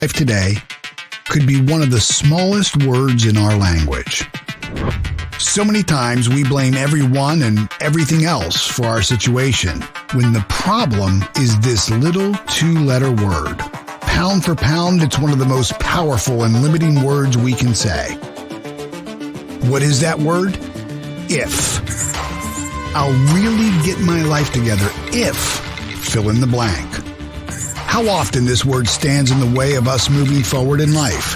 Life today could be one of the smallest words in our language. So many times we blame everyone and everything else for our situation, when the problem is this little two-letter word. Pound for pound, it's one of the most powerful and limiting words we can say. What is that word? If. I'll really get my life together if fill in the blank. How often this word stands in the way of us moving forward in life.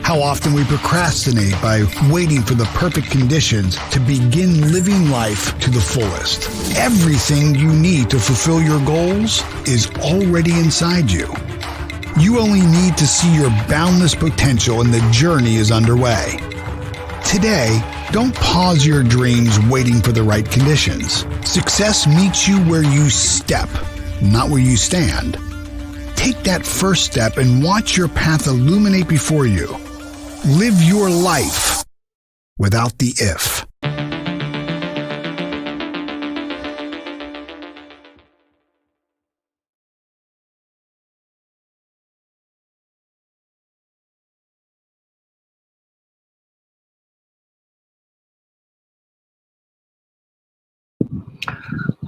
How often we procrastinate by waiting for the perfect conditions to begin living life to the fullest. Everything you need to fulfill your goals is already inside you. You only need to see your boundless potential and the journey is underway. Today, don't pause your dreams waiting for the right conditions. Success meets you where you step, not where you stand. Take that first step and watch your path illuminate before you. Live your life without the if.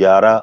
11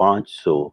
500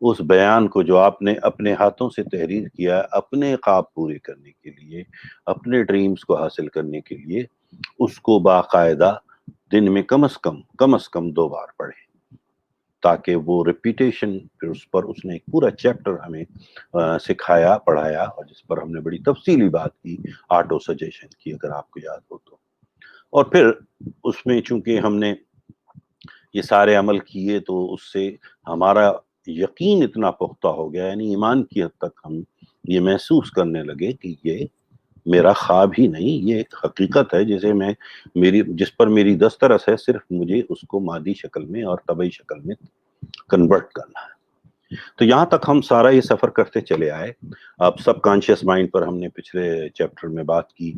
اس بیان کو جو آپ نے اپنے ہاتھوں سے تحریر کیا ہے اپنے خواب پورے کرنے کے لیے، اپنے ڈریمز کو حاصل کرنے کے لیے، اس کو باقاعدہ دن میں کم از کم 2 بار پڑھیں، تاکہ وہ ریپیٹیشن، پھر اس پر اس نے ایک پورا چیپٹر ہمیں سکھایا، پڑھایا، اور جس پر ہم نے بڑی تفصیلی بات کی، آٹو سجیشن کی، اگر آپ کو یاد ہو تو۔ اور پھر اس میں چونکہ ہم نے یہ سارے عمل کیے تو اس سے ہمارا یقین اتنا پختہ ہو گیا، یعنی ایمان کی حد تک ہم یہ محسوس کرنے لگے کہ یہ میرا خواب ہی نہیں، یہ ایک حقیقت ہے جس پر میری دسترس ہے، صرف مجھے اس کو مادی شکل میں اور طبعی شکل میں کنورٹ کرنا ہے۔ تو یہاں تک ہم سارا یہ سفر کرتے چلے آئے۔ اب سب کانشیس مائنڈ پر ہم نے پچھلے چیپٹر میں بات کی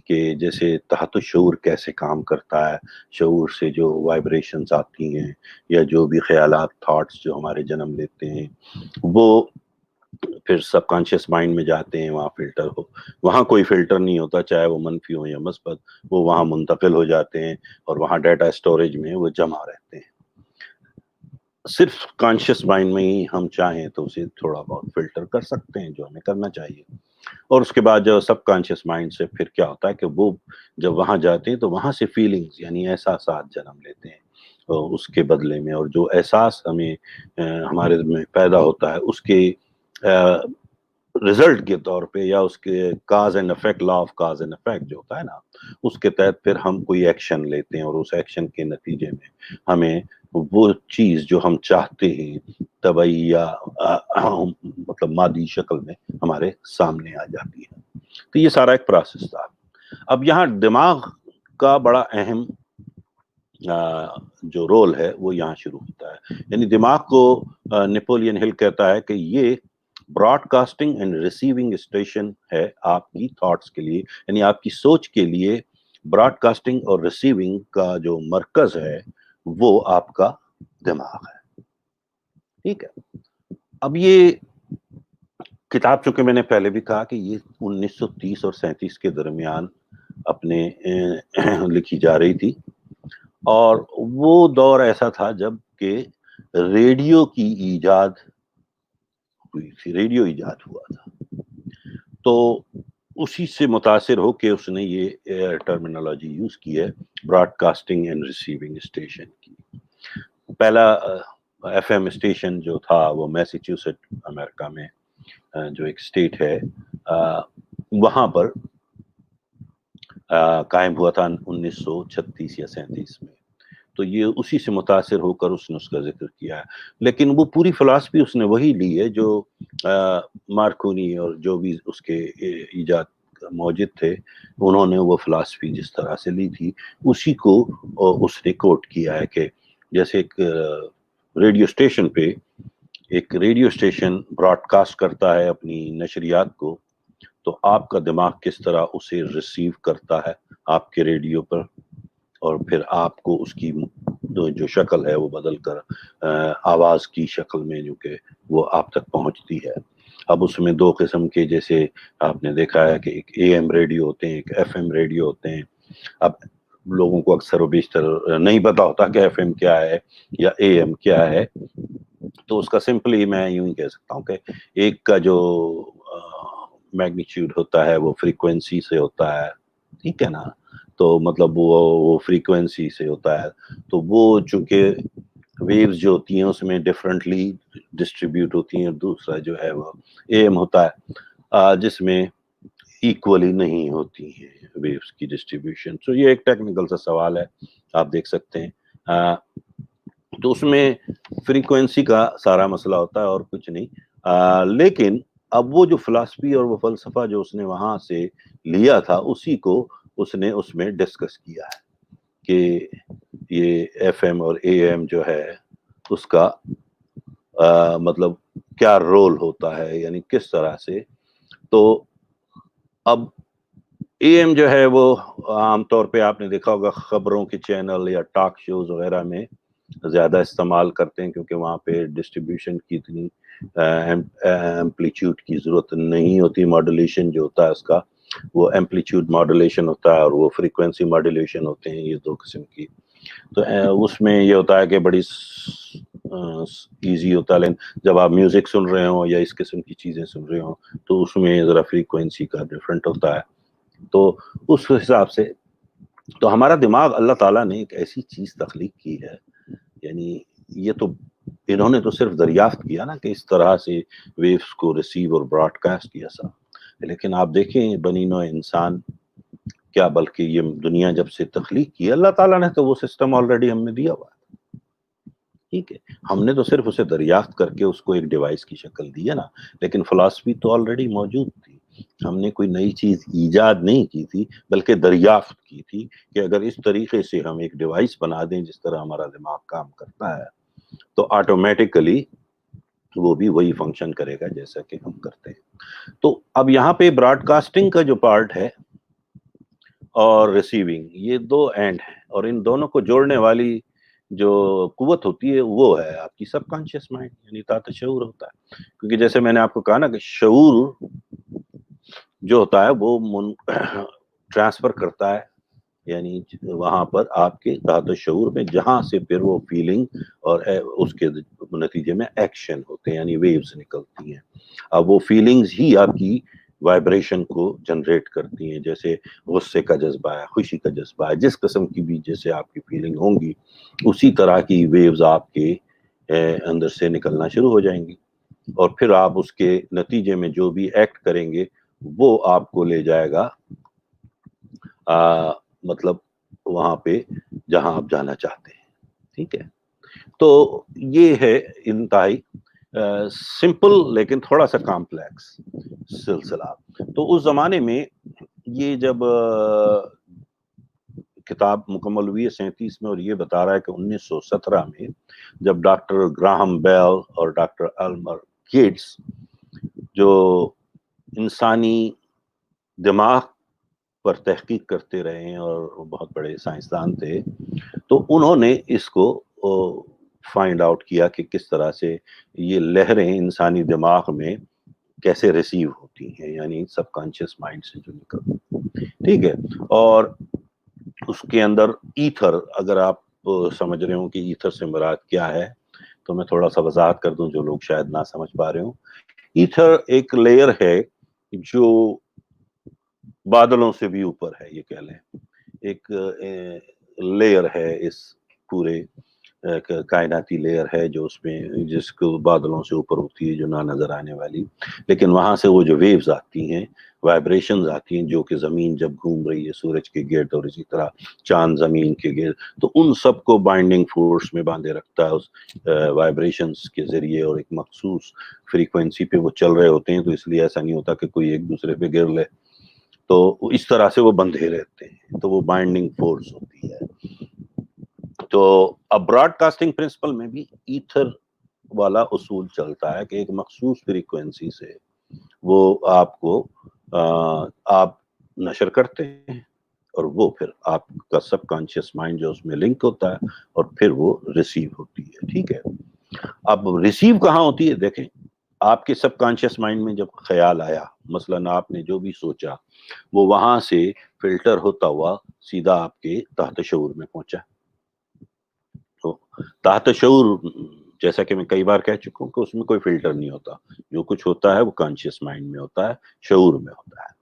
کہ جیسے تحت الشعور کیسے کام کرتا ہے، شعور سے جو وائبریشنز آتی ہیں یا جو بھی خیالات، تھاٹس جو ہمارے جنم لیتے ہیں، وہ پھر سب کانشیس مائنڈ میں جاتے ہیں، وہاں کوئی فلٹر نہیں ہوتا، چاہے وہ منفی ہو یا مثبت، وہ وہاں منتقل ہو جاتے ہیں اور وہاں ڈیٹا اسٹوریج میں وہ جمع رہتے ہیں۔ صرف کانشیس مائنڈ میں ہی ہم چاہیں تو اسے تھوڑا بہت فلٹر کر سکتے ہیں، جو ہمیں کرنا چاہیے۔ اور اس کے بعد جو سب کانشیس مائنڈ سے پھر کیا ہوتا ہے کہ وہ جب وہاں جاتے ہیں تو وہاں سے فیلنگز یعنی احساسات جنم لیتے ہیں، اور اس کے بدلے میں، اور جو احساس ہمیں ہمارے میں پیدا ہوتا ہے اس کے رزلٹ کے طور پہ، یا اس کے cause and effect, law of cause and effect جو ہوتا ہے نا، اس کے تحت پھر ہم کوئی ایکشن لیتے ہیں، اور اس ایکشن کے نتیجے میں ہمیں وہ چیز جو ہم چاہتے ہیں طبعی یا مطلب مادی شکل میں ہمارے سامنے آ جاتی ہے۔ تو یہ سارا ایک پروسیس تھا۔ اب یہاں دماغ کا بڑا اہم جو رول ہے وہ یہاں شروع ہوتا ہے، یعنی دماغ کو نیپولین ہل کہتا ہے کہ یہ broadcasting and receiving station ہے آپ کی تھاٹس کے لیے، یعنی آپ کی سوچ کے لیے براڈ کاسٹنگ اور ریسیونگ کا جو مرکز ہے وہ آپ کا دماغ ہے۔ ٹھیک ہے، اب یہ کتاب چونکہ میں نے پہلے بھی کہا کہ یہ 1930 اور 37 کے درمیان اپنے لکھی جا رہی تھی، اور وہ دور ایسا تھا جب کہ ریڈیو کی ایجاد ہوئی تھی، ریڈیو ایجاد ہوا تھا، تو اسی سے متاثر ہو کے اس نے یہ ٹرمینالوجی یوز کی ہے، broadcasting and receiving station کی۔ پہلا ایف ایم اسٹیشن جو تھا وہ میسیچیوسٹ امریکہ میں جو ایک اسٹیٹ ہے وہاں پر قائم ہوا تھا 1936 یا 37 میں، تو یہ اسی سے متاثر ہو کر اس نے اس کا ذکر کیا ہے، لیکن وہ پوری فلسفی اس نے وہی لی ہے جو مارکونی اور جو بھی اس کے ایجاد موجود تھے، انہوں نے وہ فلسفی جس طرح سے لی تھی اسی کو اس نے کوٹ کیا ہے کہ جیسے ایک ریڈیو اسٹیشن پہ ایک ریڈیو اسٹیشن براڈ کاسٹ کرتا ہے اپنی نشریات کو، تو آپ کا دماغ کس طرح اسے ریسیو کرتا ہے آپ کے ریڈیو پر، اور پھر آپ کو اس کی جو شکل ہے وہ بدل کر آواز کی شکل میں جو کہ وہ آپ تک پہنچتی ہے۔ اب اس میں 2 قسم کے، جیسے آپ نے دیکھا ہے کہ ایک اے ایم ریڈیو ہوتے ہیں، ایک ایف ایم ریڈیو ہوتے ہیں۔ اب لوگوں کو اکثر و بیشتر نہیں پتا ہوتا کہ ایف ایم کیا ہے یا اے ایم کیا ہے، تو اس کا سمپلی میں یوں ہی کہہ سکتا ہوں کہ ایک کا جو میگنیچیوڈ ہوتا ہے وہ فریکوینسی سے ہوتا ہے، ٹھیک ہے نا، تو مطلب وہ فریکوینسی سے ہوتا ہے، تو وہ چونکہ ویوز جو ہوتی ہیں اس میں ڈفرینٹلی ڈسٹریبیوٹ ہوتی ہیں، اور دوسرا جو ہے وہ اے ایم ہوتا ہے جس میں ایکولی نہیں ہوتی ہیں ویوز کی ڈسٹریبیوشن۔ تو یہ ایک ٹیکنیکل سا سوال ہے، آپ دیکھ سکتے ہیں، تو اس میں فریکوینسی کا سارا مسئلہ ہوتا ہے اور کچھ نہیں، لیکن اب وہ جو فلسفی اور وہ فلسفہ جو اس نے وہاں سے لیا تھا اسی کو اس نے اس میں ڈسکس کیا ہے کہ یہ ایف ایم اور اے ایم جو ہے اس کا مطلب کیا رول ہوتا ہے، یعنی کس طرح سے۔ تو اب اے ایم جو ہے وہ عام طور پہ آپ نے دیکھا ہوگا خبروں کے چینل یا ٹاک شوز وغیرہ میں زیادہ استعمال کرتے ہیں، کیونکہ وہاں پہ ڈسٹریبیوشن کی اتنی ایمپلیٹیوڈ کی ضرورت نہیں ہوتی، ماڈولیشن جو ہوتا ہے اس کا وہ ایمپلیٹیوڈ ماڈولیشن ہوتا ہے اور وہ فریکوینسی ماڈولیشن ہوتے ہیں، یہ 2 قسم کی۔ تو اس میں یہ ہوتا ہے کہ بڑی ایزی ہوتا ہے، لیکن جب آپ میوزک سن رہے ہوں یا اس قسم کی چیزیں سن رہے ہوں تو اس میں ذرا فریکوینسی کا ڈفرینٹ ہوتا ہے. تو اس حساب سے تو ہمارا دماغ اللہ تعالیٰ نے ایک ایسی چیز تخلیق کی ہے، یعنی یہ تو انہوں نے تو صرف دریافت کیا نا کہ اس طرح سے ویوز کو ریسیو اور براڈ کاسٹ کیا سا، لیکن آپ دیکھیں بنی نوع انسان کیا، بلکہ یہ دنیا جب سے تخلیق کی اللہ تعالیٰ نے تو وہ سسٹم آلریڈی ہم نے دیا ہوا ہے، ٹھیک ہے، ہم نے تو صرف اسے دریافت کر کے اس کو ایک ڈیوائس کی شکل دی ہے نا، لیکن فلاسفی تو آلریڈی موجود تھی. ہم نے کوئی نئی چیز ایجاد نہیں کی تھی بلکہ دریافت کی تھی کہ اگر اس طریقے سے ہم ایک ڈیوائس بنا دیں جس طرح ہمارا دماغ کام کرتا ہے تو آٹومیٹیکلی وہ بھی وہی فنکشن کرے گا جیسا کہ ہم کرتے ہیں. تو اب یہاں پہ براڈ کاسٹنگ کا جو پارٹ ہے اور ریسیونگ، یہ دو اینڈ ہیں، اور ان دونوں کو جوڑنے والی جو قوت ہوتی ہے وہ ہے آپ کی سب کانشیس مائنڈ، یعنی تحت شعور ہوتا ہے. کیونکہ جیسے میں نے آپ کو کہا نا کہ شعور جو ہوتا ہے وہ ٹرانسفر کرتا ہے، یعنی وہاں پر آپ کے تحت شعور میں جہاں سے پھر وہ فیلنگ اور اس کے نتیجے میں ایکشن ہوتے ہیں، یعنی ویوز نکلتی ہیں. اب وہ فیلنگز ہی آپ کی وائبریشن کو جنریٹ کرتی ہیں، جیسے غصے کا جذبہ ہے، خوشی کا جذبہ ہے، جس قسم کی بھی جیسے آپ کی فیلنگ ہوں گی اسی طرح کی ویوز آپ کے اندر سے نکلنا شروع ہو جائیں گی، اور پھر آپ اس کے نتیجے میں جو بھی ایکٹ کریں گے وہ آپ کو لے جائے گا مطلب وہاں پہ جہاں آپ جانا چاہتے ہیں. ٹھیک ہے، تو یہ ہے انتہائی سمپل لیکن تھوڑا سا کمپلیکس سلسلہ. تو اس زمانے میں یہ جب کتاب مکمل ہوئی ہے 37 میں، اور یہ بتا رہا ہے کہ 1917 میں جب ڈاکٹر گراہم بیل اور ڈاکٹر المر گیٹس جو انسانی دماغ پر تحقیق کرتے رہے ہیں اور بہت بڑے سائنسدان تھے، تو انہوں نے اس کو فائنڈ آؤٹ کیا کہ کس طرح سے یہ لہریں انسانی دماغ میں کیسے ریسیو ہوتی ہیں، یعنی سب کانشیس مائنڈ سے جو نکلتی. ٹھیک ہے، اور اس کے اندر ایتھر، اگر آپ سمجھ رہے ہوں کہ ایتھر سے مراد کیا ہے تو میں تھوڑا سا وضاحت کر دوں جو لوگ شاید نہ سمجھ پا رہے ہوں. ایتھر ایک لیئر ہے جو بادلوں سے بھی اوپر ہے، یہ کہہ لیں ایک لیئر ہے، اس پورے کائناتی لیئر ہے جو اس میں جس کو بادلوں سے اوپر ہوتی ہے جو نہ نظر آنے والی، لیکن وہاں سے وہ جو ویوز آتی ہیں، وائبریشنز آتی ہیں جو کہ زمین جب گھوم رہی ہے سورج کے گرد اور اسی طرح چاند زمین کے گرد، تو ان سب کو بائنڈنگ فورس میں باندھے رکھتا ہے اس وائبریشنز کے ذریعے، اور ایک مخصوص فریکوینسی پہ وہ چل رہے ہوتے ہیں، تو اس لیے ایسا نہیں ہوتا کہ کوئی ایک دوسرے پہ گر لے، تو اس طرح سے وہ بندھے رہتے ہیں، تو وہ بائنڈنگ فورس ہوتی ہے. تو اب براڈ کاسٹنگ پرنسپل میں بھی ایتھر والا اصول چلتا ہے کہ ایک مخصوص فریکوینسی سے وہ آپ کو آپ نشر کرتے ہیں، اور وہ پھر آپ کا سب کانشیس مائنڈ جو اس میں لنک ہوتا ہے اور پھر وہ ریسیو ہوتی ہے. ٹھیک ہے، اب ریسیو کہاں ہوتی ہے؟ دیکھیں آپ کے سب کانشیس مائنڈ میں جب خیال آیا، مثلاً آپ نے جو بھی سوچا وہ وہاں سے فلٹر ہوتا ہوا سیدھا آپ کے تحت شعور میں پہنچا. تو تحت شعور، جیسا کہ میں کئی بار کہہ چکا ہوں کہ اس میں کوئی فلٹر نہیں ہوتا، جو کچھ ہوتا ہے وہ کانشیس مائنڈ میں ہوتا ہے، شعور میں ہوتا ہے،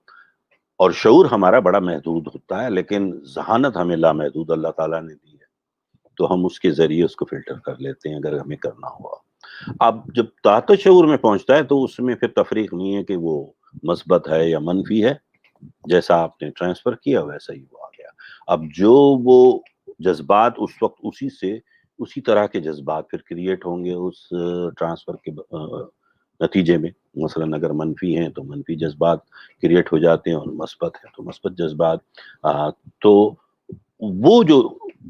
اور شعور ہمارا بڑا محدود ہوتا ہے، لیکن ذہانت ہمیں لامحدود اللہ تعالیٰ نے دی ہے، تو ہم اس کے ذریعے اس کو فلٹر کر لیتے ہیں اگر ہمیں کرنا ہوا. اب جب تحت شعور میں پہنچتا ہے تو اس میں پھر تفریق نہیں ہے کہ وہ مثبت ہے یا منفی ہے، جیسا آپ نے ٹرانسفر کیا ویسا ہی وہ آ گیا. اب جو وہ جذبات اس وقت اسی طرح کے جذبات پھر کریٹ ہوں گے اس ٹرانسفر کے نتیجے میں، مثلا اگر منفی ہیں تو منفی جذبات کریٹ ہو جاتے ہیں، اور مثبت ہے تو مثبت جذبات. تو وہ جو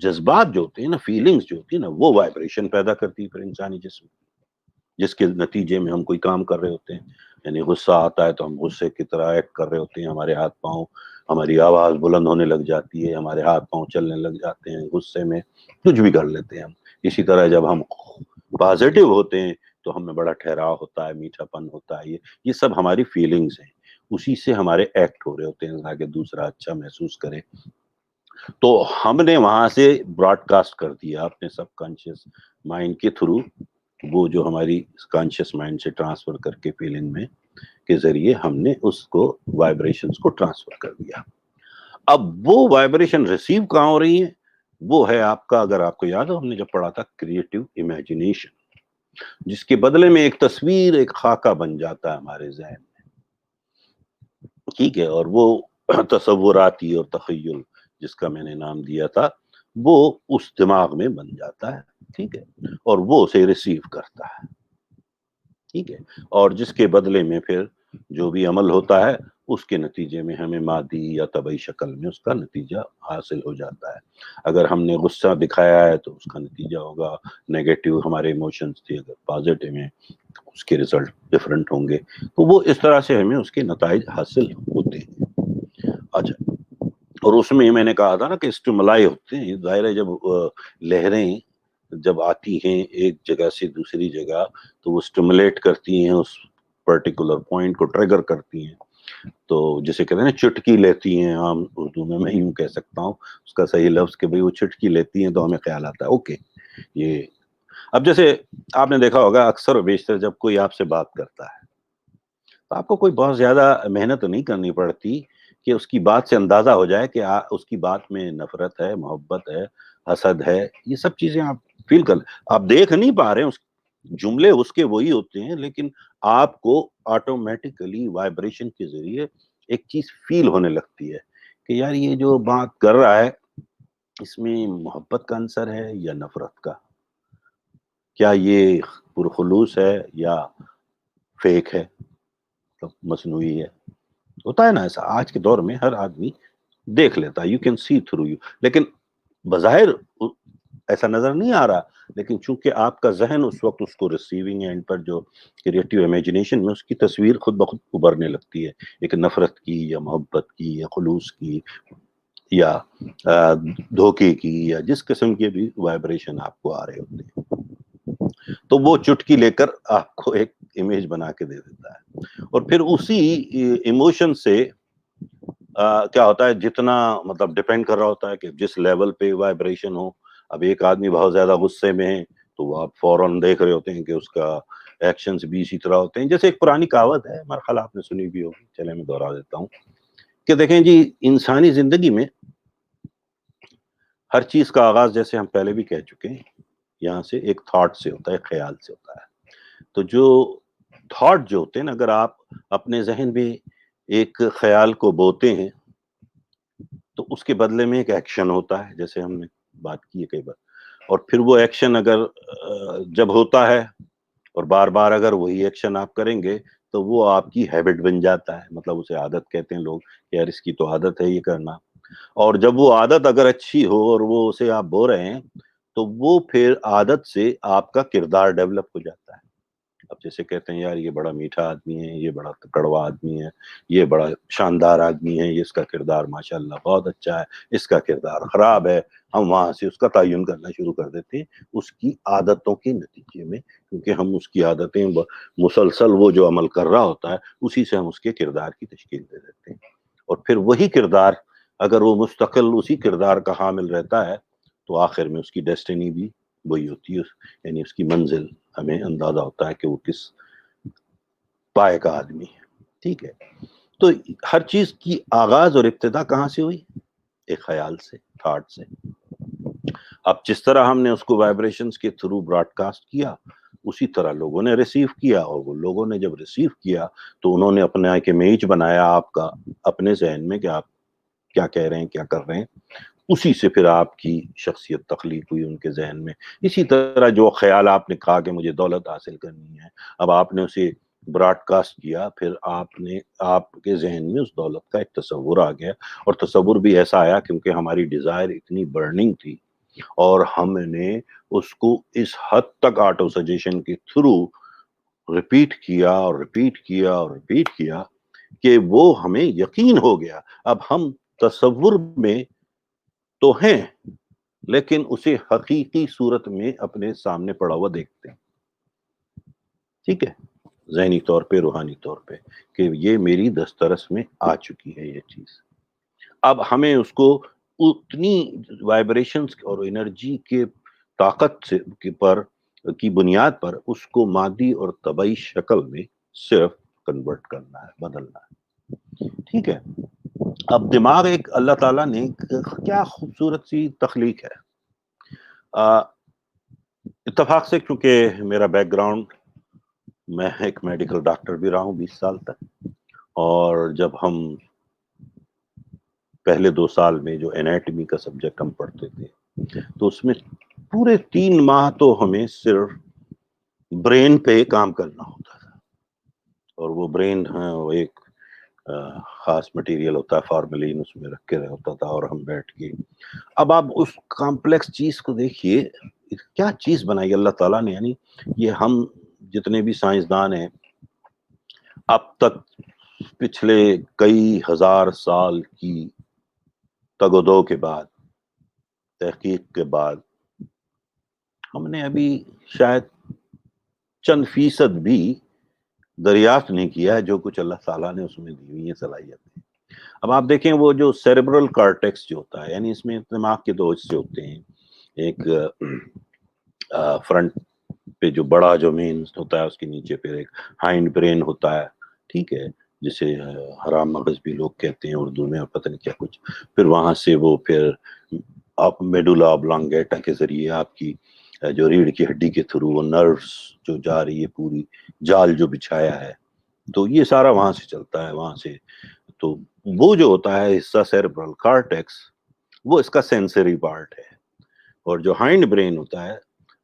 جذبات جو ہوتے ہیں نا، فیلنگز جو ہوتی ہیں نا، وہ وائبریشن پیدا کرتی ہے پھر انسانی جسم، جس کے نتیجے میں ہم کوئی کام کر رہے ہوتے ہیں، یعنی غصہ آتا ہے تو ہم غصے کی طرح ایکٹ کر رہے ہوتے ہیں، ہمارے ہاتھ پاؤں، ہماری آواز بلند ہونے لگ جاتی ہے، ہمارے ہاتھ پاؤں چلنے لگ جاتے ہیں، غصے میں کچھ بھی کر لیتے ہیں ہم. اسی طرح جب ہم پازیٹیو ہوتے ہیں تو ہمیں بڑا ٹھہراؤ ہوتا ہے، میٹھا پن ہوتا ہے، یہ سب ہماری فیلنگز ہیں، اسی سے ہمارے ایکٹ ہو رہے ہوتے ہیں تاکہ دوسرا اچھا محسوس کرے. تو ہم نے وہاں سے براڈ کاسٹ کر دیا اپنے سب کانشیس مائنڈ کے تھرو وہ جو ہماری کانشیس مائنڈ سے ٹرانسفر کر کے فیلنگ میں کے ذریعے ہم نے اس کو وائبریشنز کو ٹرانسفر کر دیا. اب وہ وائبریشن ریسیو کہاں ہو رہی ہے؟ وہ ہے آپ کا، اگر آپ کو یاد ہو ہم نے جب پڑھا تھا کریٹو امیجنیشن، جس کے بدلے میں ایک تصویر، ایک خاکہ بن جاتا ہے ہمارے ذہن میں. ٹھیک ہے، اور وہ تصوراتی اور تخیل جس کا میں نے نام دیا تھا وہ اس دماغ میں بن جاتا ہے. ٹھیک ہے، اور وہ اسے ریسیو کرتا ہے. ٹھیک ہے، اور جس کے بدلے میں پھر جو بھی عمل ہوتا ہے اس کے نتیجے میں ہمیں مادی یا طبعی شکل میں اس کا نتیجہ حاصل ہو جاتا ہے. اگر ہم نے غصہ دکھایا ہے تو اس کا نتیجہ ہوگا نیگیٹو، ہمارے ایموشنز تھے اگر پازیٹیو ہیں اس کے ریزلٹ ڈفرنٹ ہوں گے. تو وہ اس طرح سے ہمیں اس کے نتائج حاصل ہوتے ہیں. اچھا، اور اس میں میں نے کہا تھا نا کہ اسٹیمولائی ہوتے ہیں. ظاہر ہے جب لہریں جب آتی ہیں ایک جگہ سے دوسری جگہ تو وہ اسٹیمولیٹ کرتی ہیں، اس پرٹیکولر پوائنٹ کو ٹریگر کرتی ہیں. تو جسے کہتے ہیں نا چٹکی لیتی ہیں، عام اردو میں یوں کہہ سکتا ہوں اس کا صحیح لفظ کہ بھئی وہ چٹکی لیتی ہیں تو ہمیں خیال آتا ہے اوکے یہ. اب جیسے آپ نے دیکھا ہوگا اکثر و بیشتر جب کوئی آپ سے بات کرتا ہے تو آپ کو کوئی بہت زیادہ محنت نہیں کرنی پڑتی کہ اس کی بات سے اندازہ ہو جائے کہ اس کی بات میں نفرت ہے، محبت ہے، حسد ہے. یہ سب چیزیں آپ فیل کر، آپ دیکھ نہیں پا رہے ہیں، جملے اس کے وہی ہوتے ہیں لیکن آپ کو آٹومیٹیکلی وائبریشن کے ذریعے ایک چیز فیل ہونے لگتی ہے کہ یار یہ جو بات کر رہا ہے اس میں محبت کا عنصر ہے یا نفرت کا، کیا یہ پرخلوص ہے یا فیک ہے، مصنوعی ہے. ہوتا ہے نا ایسا، آج کے دور میں ہر آدمی دیکھ لیتا ہے، you can see through you. لیکن بظاہر ایسا نظر نہیں آ رہا، لیکن چونکہ آپ کا ذہن اس وقت اس کو ریسیونگ اینڈ پر جو کریٹو امیجنیشن میں اس کی تصویر خود بخود ابھرنے لگتی ہے، ایک نفرت کی یا محبت کی یا خلوص کی یا دھوکے کی یا جس قسم کے بھی وائبریشن آپ کو آ رہے ہوتے ہیں، تو وہ چٹکی لے کر آپ کو ایک امیج بنا کے دے دیتا ہے. اور پھر اسی ایموشن سے کیا ہوتا ہے، جتنا مطلب ڈیپینڈ کر رہا ہوتا ہے کہ جس لیول پہ وائبریشن ہو. اب ایک آدمی بہت زیادہ غصے میں ہے تو وہ آپ فوراً دیکھ رہے ہوتے ہیں کہ اس کا ایکشنز بھی اسی طرح ہوتے ہیں. جیسے ایک پرانی کہاوت ہے، میرا خیال آپ نے سنی بھی ہوگی، چلے میں دوہرا دیتا ہوں کہ دیکھیں جی انسانی زندگی میں ہر چیز کا آغاز، جیسے ہم پہلے بھی کہہ چکے ہیں، یہاں سے ایک تھاٹ سے ہوتا ہے، خیال سے ہوتا ہے. تو جو تھاٹ جو ہوتے ہیں نا، اگر آپ اپنے ذہن میں ایک خیال کو بوتے ہیں تو اس کے بدلے میں ایک ایکشن ہوتا ہے، جیسے ہم نے بات کی ہے کئی بار. اور پھر وہ ایکشن اگر جب ہوتا ہے اور بار بار اگر وہی ایکشن آپ کریں گے تو وہ آپ کی ہیبٹ بن جاتا ہے. مطلب اسے عادت کہتے ہیں لوگ کہ یار اس کی تو عادت ہے یہ کرنا. اور جب وہ عادت اگر اچھی ہو اور وہ اسے آپ بو رہے ہیں تو وہ پھر عادت سے آپ کا کردار ڈیولپ ہو جاتا ہے. اب جیسے کہتے ہیں یار یہ بڑا میٹھا آدمی ہے، یہ بڑا کڑوا آدمی ہے، یہ بڑا شاندار آدمی ہے، اس کا کردار ماشاءاللہ بہت اچھا ہے، اس کا کردار خراب ہے. ہم وہاں سے اس کا تعین کرنا شروع کر دیتے ہیں اس کی عادتوں کے نتیجے میں، کیونکہ ہم اس کی عادتیں مسلسل وہ جو عمل کر رہا ہوتا ہے اسی سے ہم اس کے کردار کی تشکیل دے دیتے ہیں. اور پھر وہی کردار اگر وہ مستقل اسی کردار کا حامل رہتا ہے تو آخر میں اس کی ڈیسٹینی بھی وہی ہوتی ہے، یعنی اس کی منزل ہمیں اندازہ ہوتا ہے کہ وہ کس پائے کا آدمی ہے. ٹھیک ہے، تو ہر چیز کی آغاز اور ابتدا کہاں سے ہوئی؟ ایک خیال سے، تھاٹ سے. اب جس طرح ہم نے اس کو وائبریشنز کے تھرو براڈ کاسٹ کیا اسی طرح لوگوں نے ریسیو کیا، اور وہ لوگوں نے جب ریسیو کیا تو انہوں نے اپنا ایک امیج بنایا آپ کا اپنے ذہن میں کہ آپ کیا کہہ رہے ہیں، کیا کر رہے ہیں. اسی سے پھر آپ کی شخصیت تخلیق ہوئی ان کے ذہن میں. اسی طرح جو خیال آپ نے کہا کہ مجھے دولت حاصل کرنی ہے، اب آپ نے اسے براڈ کاسٹ کیا، پھر آپ کے ذہن میں اس دولت کا ایک تصور آ گیا. اور تصور بھی ایسا آیا کیونکہ ہماری ڈیزائر اتنی برننگ تھی اور ہم نے اس کو اس حد تک آٹو سجیشن کے تھرو ریپیٹ کیا اور ریپیٹ کیا اور ریپیٹ کیا کہ وہ ہمیں یقین ہو گیا. اب ہم تصور میں تو ہیں لیکن اسے حقیقی صورت میں اپنے سامنے پڑا ہوا دیکھتے ہیں. ٹھیک ہے، ذہنی طور پہ، روحانی طور پہ، کہ یہ میری دسترس میں آ چکی ہے یہ چیز. اب ہمیں اس کو اتنی وائبریشنز اور انرجی کے طاقت سے پر کی بنیاد پر اس کو مادی اور طبعی شکل میں صرف کنورٹ کرنا ہے، بدلنا ہے. ٹھیک ہے. اب دماغ ایک اللہ تعالیٰ نے کیا خوبصورت سی تخلیق ہے. اتفاق سے کیونکہ میرا بیک گراؤنڈ، میں ایک میڈیکل ڈاکٹر بھی رہا ہوں 20 سال تک، اور جب ہم پہلے 2 سال میں جو انیٹمی کا سبجیکٹ ہم پڑھتے تھے تو اس میں پورے 3 ماہ تو ہمیں صرف برین پہ کام کرنا ہوتا تھا، اور وہ برین وہ ایک خاص مٹیریل ہوتا ہے، فارملین اس میں رکھ کے ہوتا تھا، اور ہم بیٹھ کے اب آپ اس کمپلیکس چیز کو دیکھیے، کیا چیز بنائی اللہ تعالیٰ نے. یعنی یہ ہم جتنے بھی سائنسدان ہیں اب تک پچھلے کئی ہزار سال کی تگ و دو کے بعد، تحقیق کے بعد، ہم نے ابھی شاید چند فیصد بھی دریافت نہیں کیا ہے جو کچھ اللہ تعالیٰ نے اس میں دی ہوئی ہے صلاحیتیں. اب آپ دیکھیں وہ جو سیریبرل کارٹیکس جو ہوتا ہے، یعنی اس میں دماغ کے 2 حصے ہوتے ہیں. ایک فرنٹ پہ جو بڑا جو مین ہوتا ہے، اس کے نیچے پھر ایک ہائنڈ برین ہوتا ہے، ٹھیک ہے، جسے حرام مغز بھی لوگ کہتے ہیں اردو میں، اور پتہ نہیں کیا کچھ. پھر وہاں سے وہ پھر آپ میڈولا اوبلانگیٹا کے ذریعے آپ کی جو ریڑھ کی ہڈی کے تھرو وہ نروس جو جا رہی ہے، پوری جال جو بچھایا ہے، تو یہ سارا وہاں سے چلتا ہے. وہاں سے تو وہ جو ہوتا ہے حصہ سیریبرل کارٹیکس، وہ اس کا سینسری پارٹ ہے، اور جو ہائنڈ برین ہوتا ہے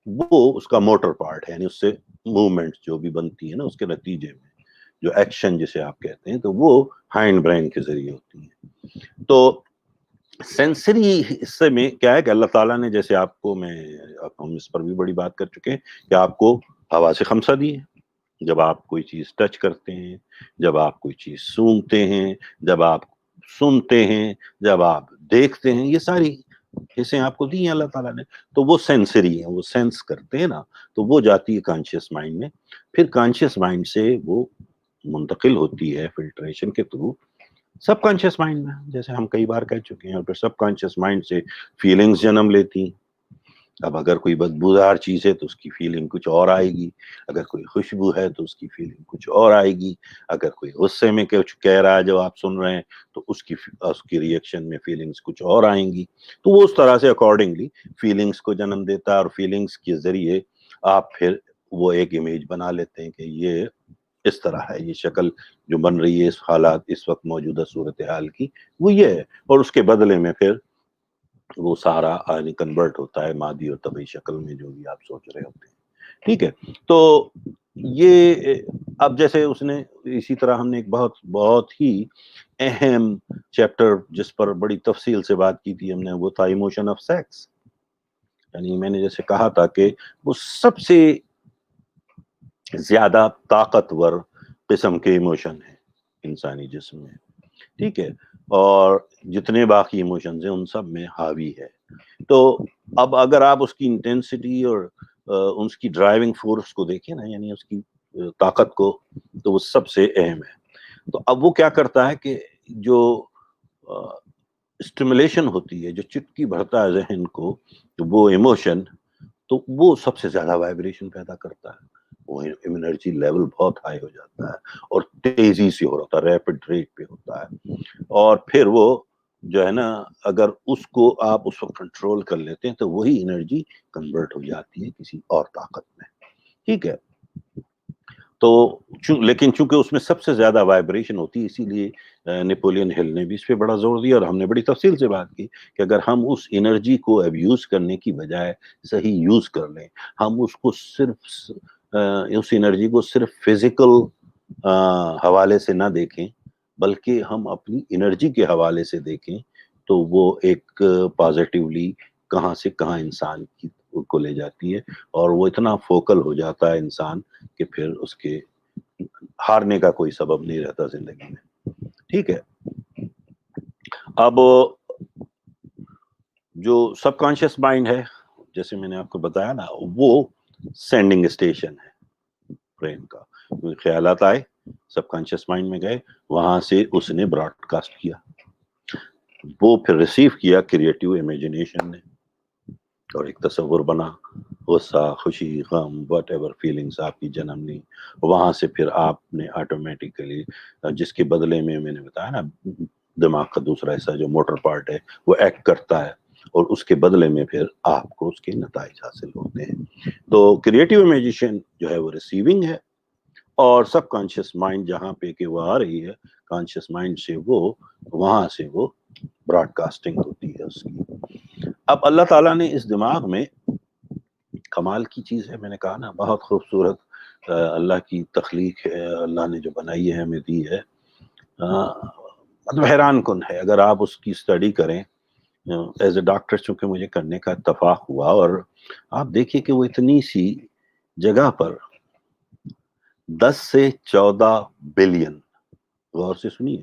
وہ اس کا موٹر پارٹ ہے، یعنی اس سے موومنٹ جو بھی بنتی ہے نا اس کے نتیجے میں جو ایکشن جسے آپ کہتے ہیں، تو وہ ہائنڈ برین کے ذریعے ہوتی ہے. تو سینسری حصے میں کیا ہے کہ اللہ تعالیٰ نے، جیسے آپ کو ہم اس پر بھی بڑی بات کر چکے ہیں کہ آپ کو حواس خمسہ دی ہے. جب آپ کوئی چیز ٹچ کرتے ہیں، جب آپ کوئی چیز سونگتے ہیں، جب آپ سنتے ہیں، جب آپ دیکھتے ہیں، یہ ساری حصیں آپ کو دی ہیں اللہ تعالیٰ نے. تو وہ سینسری ہیں، وہ سینس کرتے ہیں نا، تو وہ جاتی ہے کانشیس مائنڈ میں. پھر کانشیس مائنڈ سے وہ منتقل ہوتی ہے فلٹریشن کے تھرو سب کانشیس مائنڈ میں، جیسے ہم کئی بار کہہ چکے ہیں. اور پھر سب کانشیس مائنڈ سے فیلنگز جنم لیتی ہیں. اب اگر کوئی بدبودار چیز ہے تو اس کی فیلنگ کچھ اور آئے گی، اگر کوئی خوشبو ہے تو اس کی فیلنگ کچھ اور آئے گی، اگر کوئی غصے میں کچھ کہہ رہا ہے جو آپ سن رہے ہیں تو اس کی ریئیکشن میں فیلنگز کچھ اور آئیں گی. تو وہ اس طرح سے اکارڈنگلی فیلنگز کو جنم دیتا ہے، اور فیلنگز کے ذریعے آپ پھر وہ ایک امیج بنا لیتے ہیں کہ یہ اس طرح ہے، یہ شکل جو بن رہی ہے اس حالات اس وقت موجودہ صورتحال کی وہ یہ ہے. اور اس کے بدلے میں پھر وہ سارا کنورٹ ہوتا ہے مادی اور طبعی شکل میں جو بھی آپ سوچ رہے ہوتے ہیں. ٹھیک ہے. تو یہ اب جیسے اس نے اسی طرح ہم نے ایک بہت ہی اہم چیپٹر جس پر بڑی تفصیل سے بات کی تھی ہم نے، وہ تھا ایموشن آف سیکس. یعنی میں نے جیسے کہا تھا کہ وہ سب سے زیادہ طاقتور قسم کے ایموشن ہیں انسانی جسم میں. ٹھیک ہے. اور جتنے باقی ایموشنز ہیں ان سب میں حاوی ہے. تو اب اگر آپ اس کی انٹینسٹی اور اس کی ڈرائیونگ فورس کو دیکھیں نا، یعنی اس کی طاقت کو، تو وہ سب سے اہم ہے. تو اب وہ کیا کرتا ہے کہ جو اسٹیمولیشن ہوتی ہے، جو چٹکی بھرتا ہے ذہن کو، وہ ایموشن، تو وہ سب سے زیادہ وائبریشن پیدا کرتا ہے. وہ انرجی لیول بہت ہائی ہو جاتا ہے اور تیزی سے ہو رہا ہے، ریپڈ ریٹ پہ ہوتا ہے. اور پھر وہ جو ہے نا، اگر اس کو آپ اس وقت کنٹرول کر لیتے ہیں تو وہی انرجی کنورٹ ہو جاتی ہے کسی اور طاقت میں. ٹھیک ہے. تو لیکن چونکہ اس میں سب سے زیادہ وائبریشن ہوتی ہے، اسی لیے نیپولین ہل نے بھی اس پہ بڑا زور دیا، اور ہم نے بڑی تفصیل سے بات کی کہ اگر ہم اس انرجی کو ابیوز کرنے کی بجائے صحیح یوز کر لیں، ہم اس کو صرف اس انرجی کو صرف فزیکل حوالے سے نہ دیکھیں بلکہ ہم اپنی انرجی کے حوالے سے دیکھیں، تو وہ ایک پازیٹیولی کہاں سے کہاں انسان کو لے جاتی ہے. اور وہ اتنا فوکل ہو جاتا ہے انسان کہ پھر اس کے ہارنے کا کوئی سبب نہیں رہتا زندگی میں. ٹھیک ہے. اب جو سب کانشیس مائنڈ ہے، جیسے میں نے آپ کو بتایا نا، وہ سینڈنگ اسٹیشن ہے برین کا. خیالات آئے، سب کانشیس مائنڈ میں گئے، وہاں سے اس نے براڈ کاسٹ کیا، وہ پھر ریسیو کیا کریٹو امیجنیشن نے، اور ایک تصور بنا، غصہ، خوشی، غم، واٹ ایور فیلنگس آپ کی جنم لی، وہاں سے پھر آپ نے آٹومیٹیکلی، جس کے بدلے میں نے بتایا نا، دماغ کا دوسرا حصہ جو موٹر پارٹ ہے وہ ایکٹ کرتا ہے، اور اس کے بدلے میں پھر آپ کو اس کے نتائج حاصل ہوتے ہیں۔ تو کریٹو امیجیشن جو ہے وہ ریسیونگ ہے، اور سب کانشیس مائنڈ جہاں پہ کہ وہ آ رہی ہے، کانشیس مائنڈ سے وہ وہاں سے وہ براڈ کاسٹنگ ہوتی ہے اس کی۔ اب اللہ تعالیٰ نے اس دماغ میں کمال کی چیز ہے، میں نے کہا نا بہت خوبصورت اللہ کی تخلیق ہے، اللہ نے جو بنائی ہے ہمیں دی ہے، مطلب حیران کن ہے اگر آپ اس کی اسٹڈی کریں۔ ایز اے ڈاکٹر چونکہ مجھے کرنے کا اتفاق ہوا، اور آپ دیکھیے کہ وہ اتنی سی جگہ پر 10 سے 14 بلین، غور سے سنیے،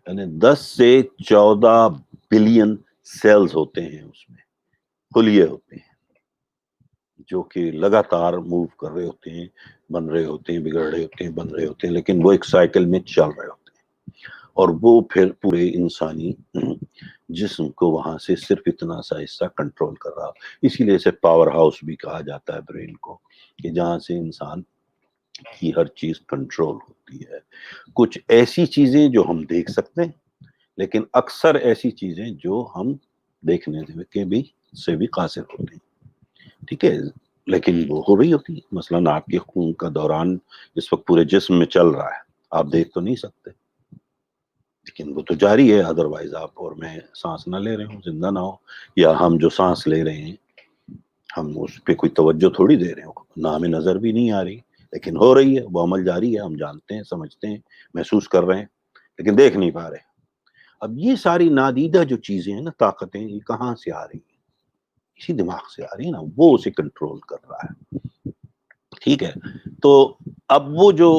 یعنی 10 سے 14 بلین سیلز ہوتے ہیں اس میں، خلیے ہوتے ہیں جو کہ لگاتار موو کر رہے ہوتے ہیں، بن رہے ہوتے ہیں، بگڑ رہے ہوتے ہیں، بن رہے ہوتے ہیں، لیکن وہ ایک سائیکل میں چل رہے ہوتے ہیں، اور وہ پھر پورے انسانی جسم کو وہاں سے صرف اتنا سا حصہ کنٹرول کر رہا۔ اسی لیے اسے پاور ہاؤس بھی کہا جاتا ہے برین کو، کہ جہاں سے انسان کی ہر چیز کنٹرول ہوتی ہے۔ کچھ ایسی چیزیں جو ہم دیکھ سکتے ہیں، لیکن اکثر ایسی چیزیں جو ہم دیکھنے کے بھی سے بھی قاصر ہوتے ہیں، ٹھیک ہے، لیکن وہ ہو رہی ہوتی ہے۔ مثلاً آپ کے خون کا دوران اس وقت پورے جسم میں چل رہا ہے، آپ دیکھ تو نہیں سکتے، لیکن وہ تو جاری ہے، ادروائز آپ اور میں سانس نہ لے رہے ہوں، زندہ نہ ہو، یا ہم جو سانس لے رہے ہیں ہم اس پہ کوئی توجہ تھوڑی دے رہے ہوں، نہ ہمیں نظر بھی نہیں آ رہی، لیکن ہو رہی ہے، وہ عمل جاری ہے، ہم جانتے ہیں، سمجھتے ہیں، محسوس کر رہے ہیں، لیکن دیکھ نہیں پا رہے۔ اب یہ ساری نادیدہ جو چیزیں ہیں نا، طاقتیں، یہ کہاں سے آ رہی ہیں؟ اسی دماغ سے آ رہی ہے نا، وہ اسے کنٹرول کر رہا ہے، ٹھیک ہے۔ تو اب وہ جو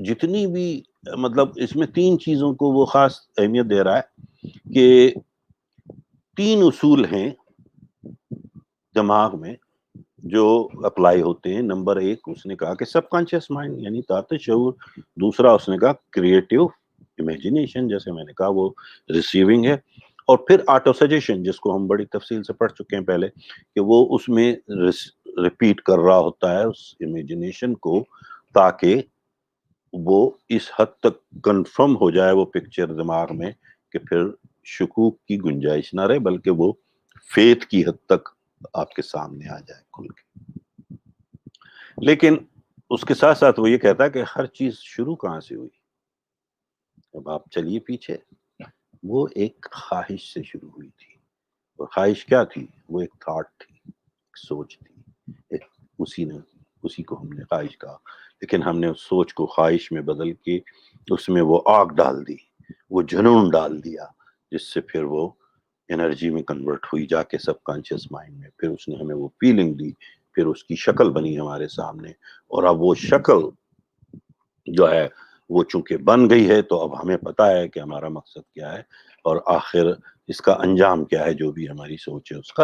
جتنی بھی، مطلب اس میں 3 چیزوں کو وہ خاص اہمیت دے رہا ہے کہ 3 اصول ہیں دماغ میں جو اپلائی ہوتے ہیں۔ نمبر 1 اس نے کہا کہ سب کانشیس مائنڈ یعنی تحت شعور، دوسرا اس نے کہا کریٹو امیجینیشن، جیسے میں نے کہا وہ ریسیونگ ہے، اور پھر آٹو سجیشن جس کو ہم بڑی تفصیل سے پڑھ چکے ہیں پہلے، کہ وہ اس میں ریپیٹ کر رہا ہوتا ہے اس امیجینیشن کو، تاکہ وہ اس حد تک کنفرم ہو جائے وہ پکچر دماغ میں کہ پھر شکوک کی گنجائش نہ رہے، بلکہ وہ فیتھ کی حد تک آپ کے سامنے آ جائے کھل کے۔ لیکن اس کے ساتھ ساتھ وہ یہ کہتا ہے کہ ہر چیز شروع کہاں سے ہوئی؟ اب آپ چلیے پیچھے، وہ ایک خواہش سے شروع ہوئی تھی، اور خواہش کیا تھی؟ وہ ایک تھاٹ تھی، ایک سوچ تھی، ایک اسی کو ہم نے خواہش کہا، لیکن ہم نے اس سوچ کو خواہش میں بدل کے اس میں وہ آگ ڈال دی، وہ جنون ڈال دیا، جس سے پھر وہ انرجی میں کنورٹ ہوئی جا کے سب کانشیس مائنڈ میں، پھر اس نے ہمیں وہ فیلنگ دی، پھر اس کی شکل بنی ہمارے سامنے، اور اب وہ شکل جو ہے وہ چونکہ بن گئی ہے، تو اب ہمیں پتا ہے کہ ہمارا مقصد کیا ہے، اور آخر اس کا انجام کیا ہے، جو بھی ہماری سوچ ہے اس کا۔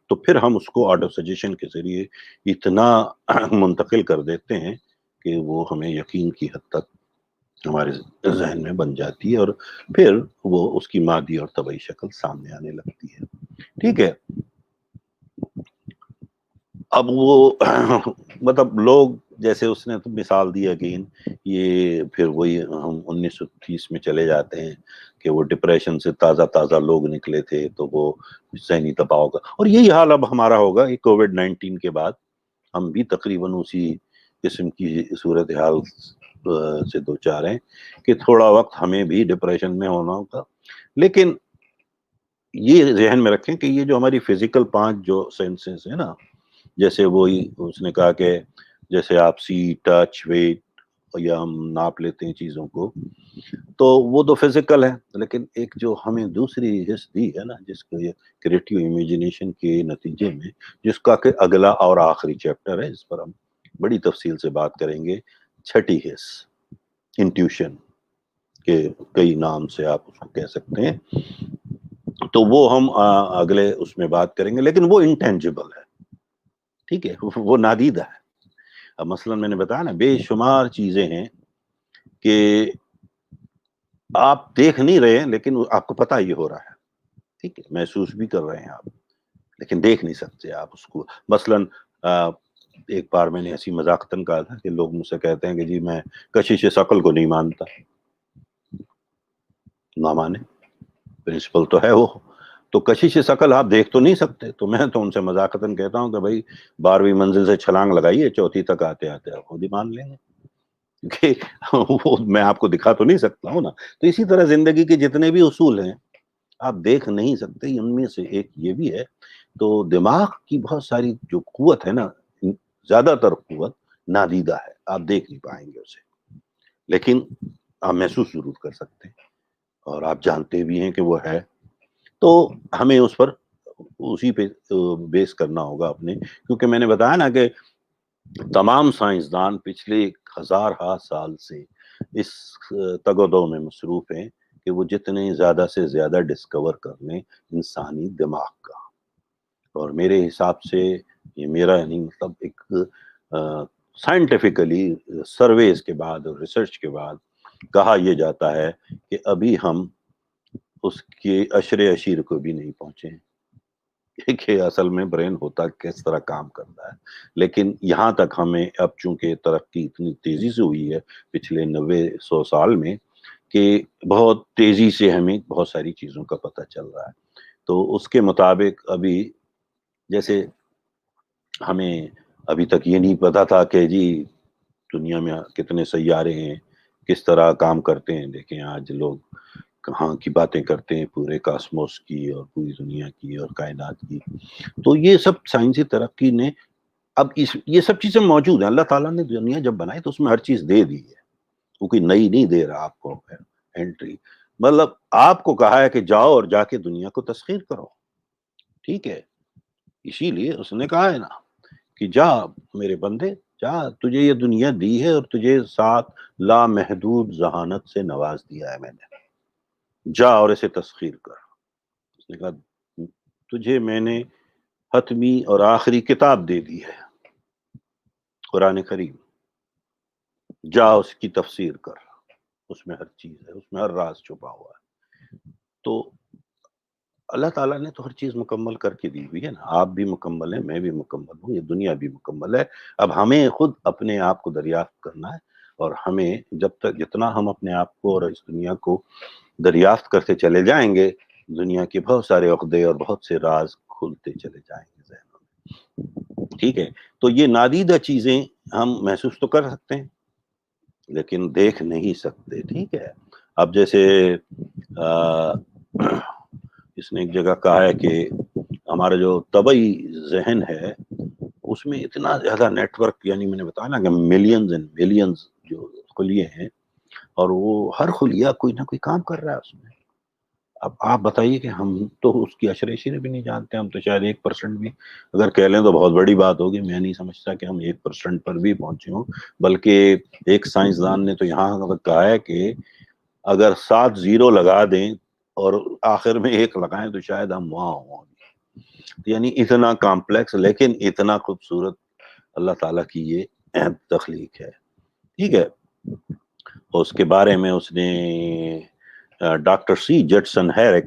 تو پھر ہم اس کو آٹو سجیشن کے ذریعے اتنا منتقل کر دیتے ہیں کہ وہ ہمیں یقین کی حد تک ہمارے ذہن میں بن جاتی ہے، اور پھر وہ اس کی مادی اور طبعی شکل سامنے آنے لگتی ہے، ٹھیک ہے۔ اب وہ مطلب لوگ، جیسے اس نے مثال دی اگین، یہ پھر وہی ہم 1930 میں چلے جاتے ہیں کہ وہ ڈپریشن سے تازہ لوگ نکلے تھے، تو وہ ذہنی دباؤ کا، اور یہی حال اب ہمارا ہوگا یہ کووڈ-19 کے بعد، ہم بھی تقریباً اسی قسم کی صورتحال سے دوچار ہیں کہ تھوڑا وقت ہمیں بھی ڈپریشن میں ہونا ہوگا، لیکن یہ ذہن میں رکھیں کہ یہ جو ہماری فزیکل 5 جو سینسز ہیں نا، جیسے وہی اس نے کہا کہ جیسے آپ سی، ٹچ، ویٹ، یا ہم ناپ لیتے ہیں چیزوں کو، تو وہ تو فزیکل ہے، لیکن ایک جو ہمیں دوسری حص دی ہے نا، جس کو یہ کریٹو امیجینیشن کے نتیجے میں، جس کا کہ اگلا اور آخری چیپٹر ہے، اس پر ہم بڑی تفصیل سے بات کریں گے، چھٹی حص، انٹیوشن کے کئی نام سے آپ اس کو کہہ سکتے ہیں، تو وہ ہم اگلے اس میں بات کریں گے، لیکن وہ انٹینجبل ہے، ٹھیک ہے، وہ نادیدہ ہے۔ اب مثلا میں نے بتایا نا، بے شمار چیزیں ہیں کہ آپ دیکھ نہیں رہے ہیں، لیکن آپ کو پتا یہ ہو رہا ہے، ٹھیک ہے، محسوس بھی کر رہے ہیں آپ، لیکن دیکھ نہیں سکتے آپ اس کو. مثلاً ایک بار میں نے ایسی مذاقتاً کہا تھا کہ لوگ مجھ سے کہتے ہیں کہ جی میں کشش ثقل کو نہیں مانتا. نہ مانے، پرنسپل تو ہے وہ. تو کشش ثقل آپ دیکھ تو نہیں سکتے، تو میں تو ان سے مذاقتاً کہتا ہوں کہ بھائی 12ویں منزل سے چھلانگ لگائیے، 4تھی تک آتے آتے آپ خود ہی مان لیں گے، کیونکہ وہ میں آپ کو دکھا تو نہیں سکتا ہوں نا. تو اسی طرح زندگی کے جتنے بھی اصول ہیں آپ دیکھ نہیں سکتے، ان میں سے ایک یہ بھی ہے. تو دماغ کی بہت ساری جو قوت ہے نا، زیادہ تر قوت نادیدہ ہے، آپ دیکھ نہیں پائیں گے اسے، لیکن آپ محسوس ضرور کر سکتے ہیں اور آپ جانتے بھی ہیں کہ وہ ہے. تو ہمیں اس پر اسی پہ بیس کرنا ہوگا اپنے، کیونکہ میں نے بتایا نا کہ تمام سائنسدان پچھلے 1000 سال سے اس تگ و دو میں مصروف ہیں کہ وہ جتنے زیادہ سے زیادہ ڈسکور کر لیں انسانی دماغ کا. اور میرے حساب سے یہ میرا یعنی مطلب ایک سائنٹیفکلی سرویز کے بعد اور ریسرچ کے بعد کہا یہ جاتا ہے کہ ابھی ہم اس کے عشر عشیر کو بھی نہیں پہنچے کہ اصل میں برین ہوتا کس طرح کام کرتا ہے. لیکن یہاں تک ہمیں اب چونکہ ترقی اتنی تیزی سے ہوئی ہے پچھلے 90-100 سال میں کہ بہت تیزی سے ہمیں بہت ساری چیزوں کا پتہ چل رہا ہے. تو اس کے مطابق ابھی جیسے ہمیں ابھی تک یہ نہیں پتا تھا کہ جی دنیا میں کتنے سیارے ہیں، کس طرح کام کرتے ہیں. دیکھیں آج لوگ کہاں کی باتیں کرتے ہیں، پورے کاسموس کی اور پوری دنیا کی اور کائنات کی. تو یہ سب سائنسی ترقی نے اب یہ سب چیزیں موجود ہیں. اللہ تعالیٰ نے دنیا جب بنائی تو اس میں ہر چیز دے دی ہے، وہ کوئی نئی نہیں دے رہا آپ کو انٹری. مطلب آپ کو کہا ہے کہ جاؤ اور جا کے دنیا کو تسخیر کرو، ٹھیک ہے. اسی لیے اس نے کہا ہے نا کہ جا میرے بندے جا، تجھے یہ دنیا دی ہے اور تجھے ساتھ لامحدود ذہانت سے نواز دیا ہے میں نے، جا اور اسے تسخیر کر. اس نے کہا تجھے میں نے حتمی اور آخری کتاب دے دی ہے، قرآن کریم، جا اس کی تفسیر کر، اس میں ہر چیز ہے، اس میں ہر راز چھپا ہوا ہے. تو اللہ تعالیٰ نے تو ہر چیز مکمل کر کے دی ہوئی ہے نا. آپ بھی مکمل ہیں، میں بھی مکمل ہوں، یہ دنیا بھی مکمل ہے. اب ہمیں خود اپنے آپ کو دریافت کرنا ہے، اور ہمیں جب تک جتنا ہم اپنے آپ کو اور اس دنیا کو دریافت کرتے چلے جائیں گے، دنیا کے بہت سارے عقدے اور بہت سے راز کھلتے چلے جائیں گے ذہنوں میں، ٹھیک ہے. تو یہ نادیدہ چیزیں ہم محسوس تو کر سکتے ہیں لیکن دیکھ نہیں سکتے، ٹھیک ہے. اب جیسے اس نے ایک جگہ کہا ہے کہ ہمارا جو طبعی ذہن ہے اس میں اتنا زیادہ نیٹ ورک، یعنی میں نے بتایا نا کہ ملینز اینڈ ملینز جو خلیے ہیں، اور وہ ہر خلیہ کوئی نہ کوئی کام کر رہا ہے اس میں. اب آپ بتائیے کہ ہم تو اس کی اشرے شرے بھی نہیں جانتے. ہم تو شاید 1% بھی اگر کہہ لیں تو بہت بڑی بات ہوگی. میں نہیں سمجھتا کہ ہم 1% پر بھی پہنچے ہوں، بلکہ ایک سائنسدان نے تو یہاں تک کہا ہے کہ اگر 7 زیرو لگا دیں اور آخر میں 1 لگائیں تو شاید ہم وہاں ہوں. یعنی اتنا کمپلیکس لیکن اتنا خوبصورت اللہ تعالیٰ کی یہ تخلیق ہے، ٹھیک ہے. اور اس کے بارے میں اس نے doctor C Judson Herrick,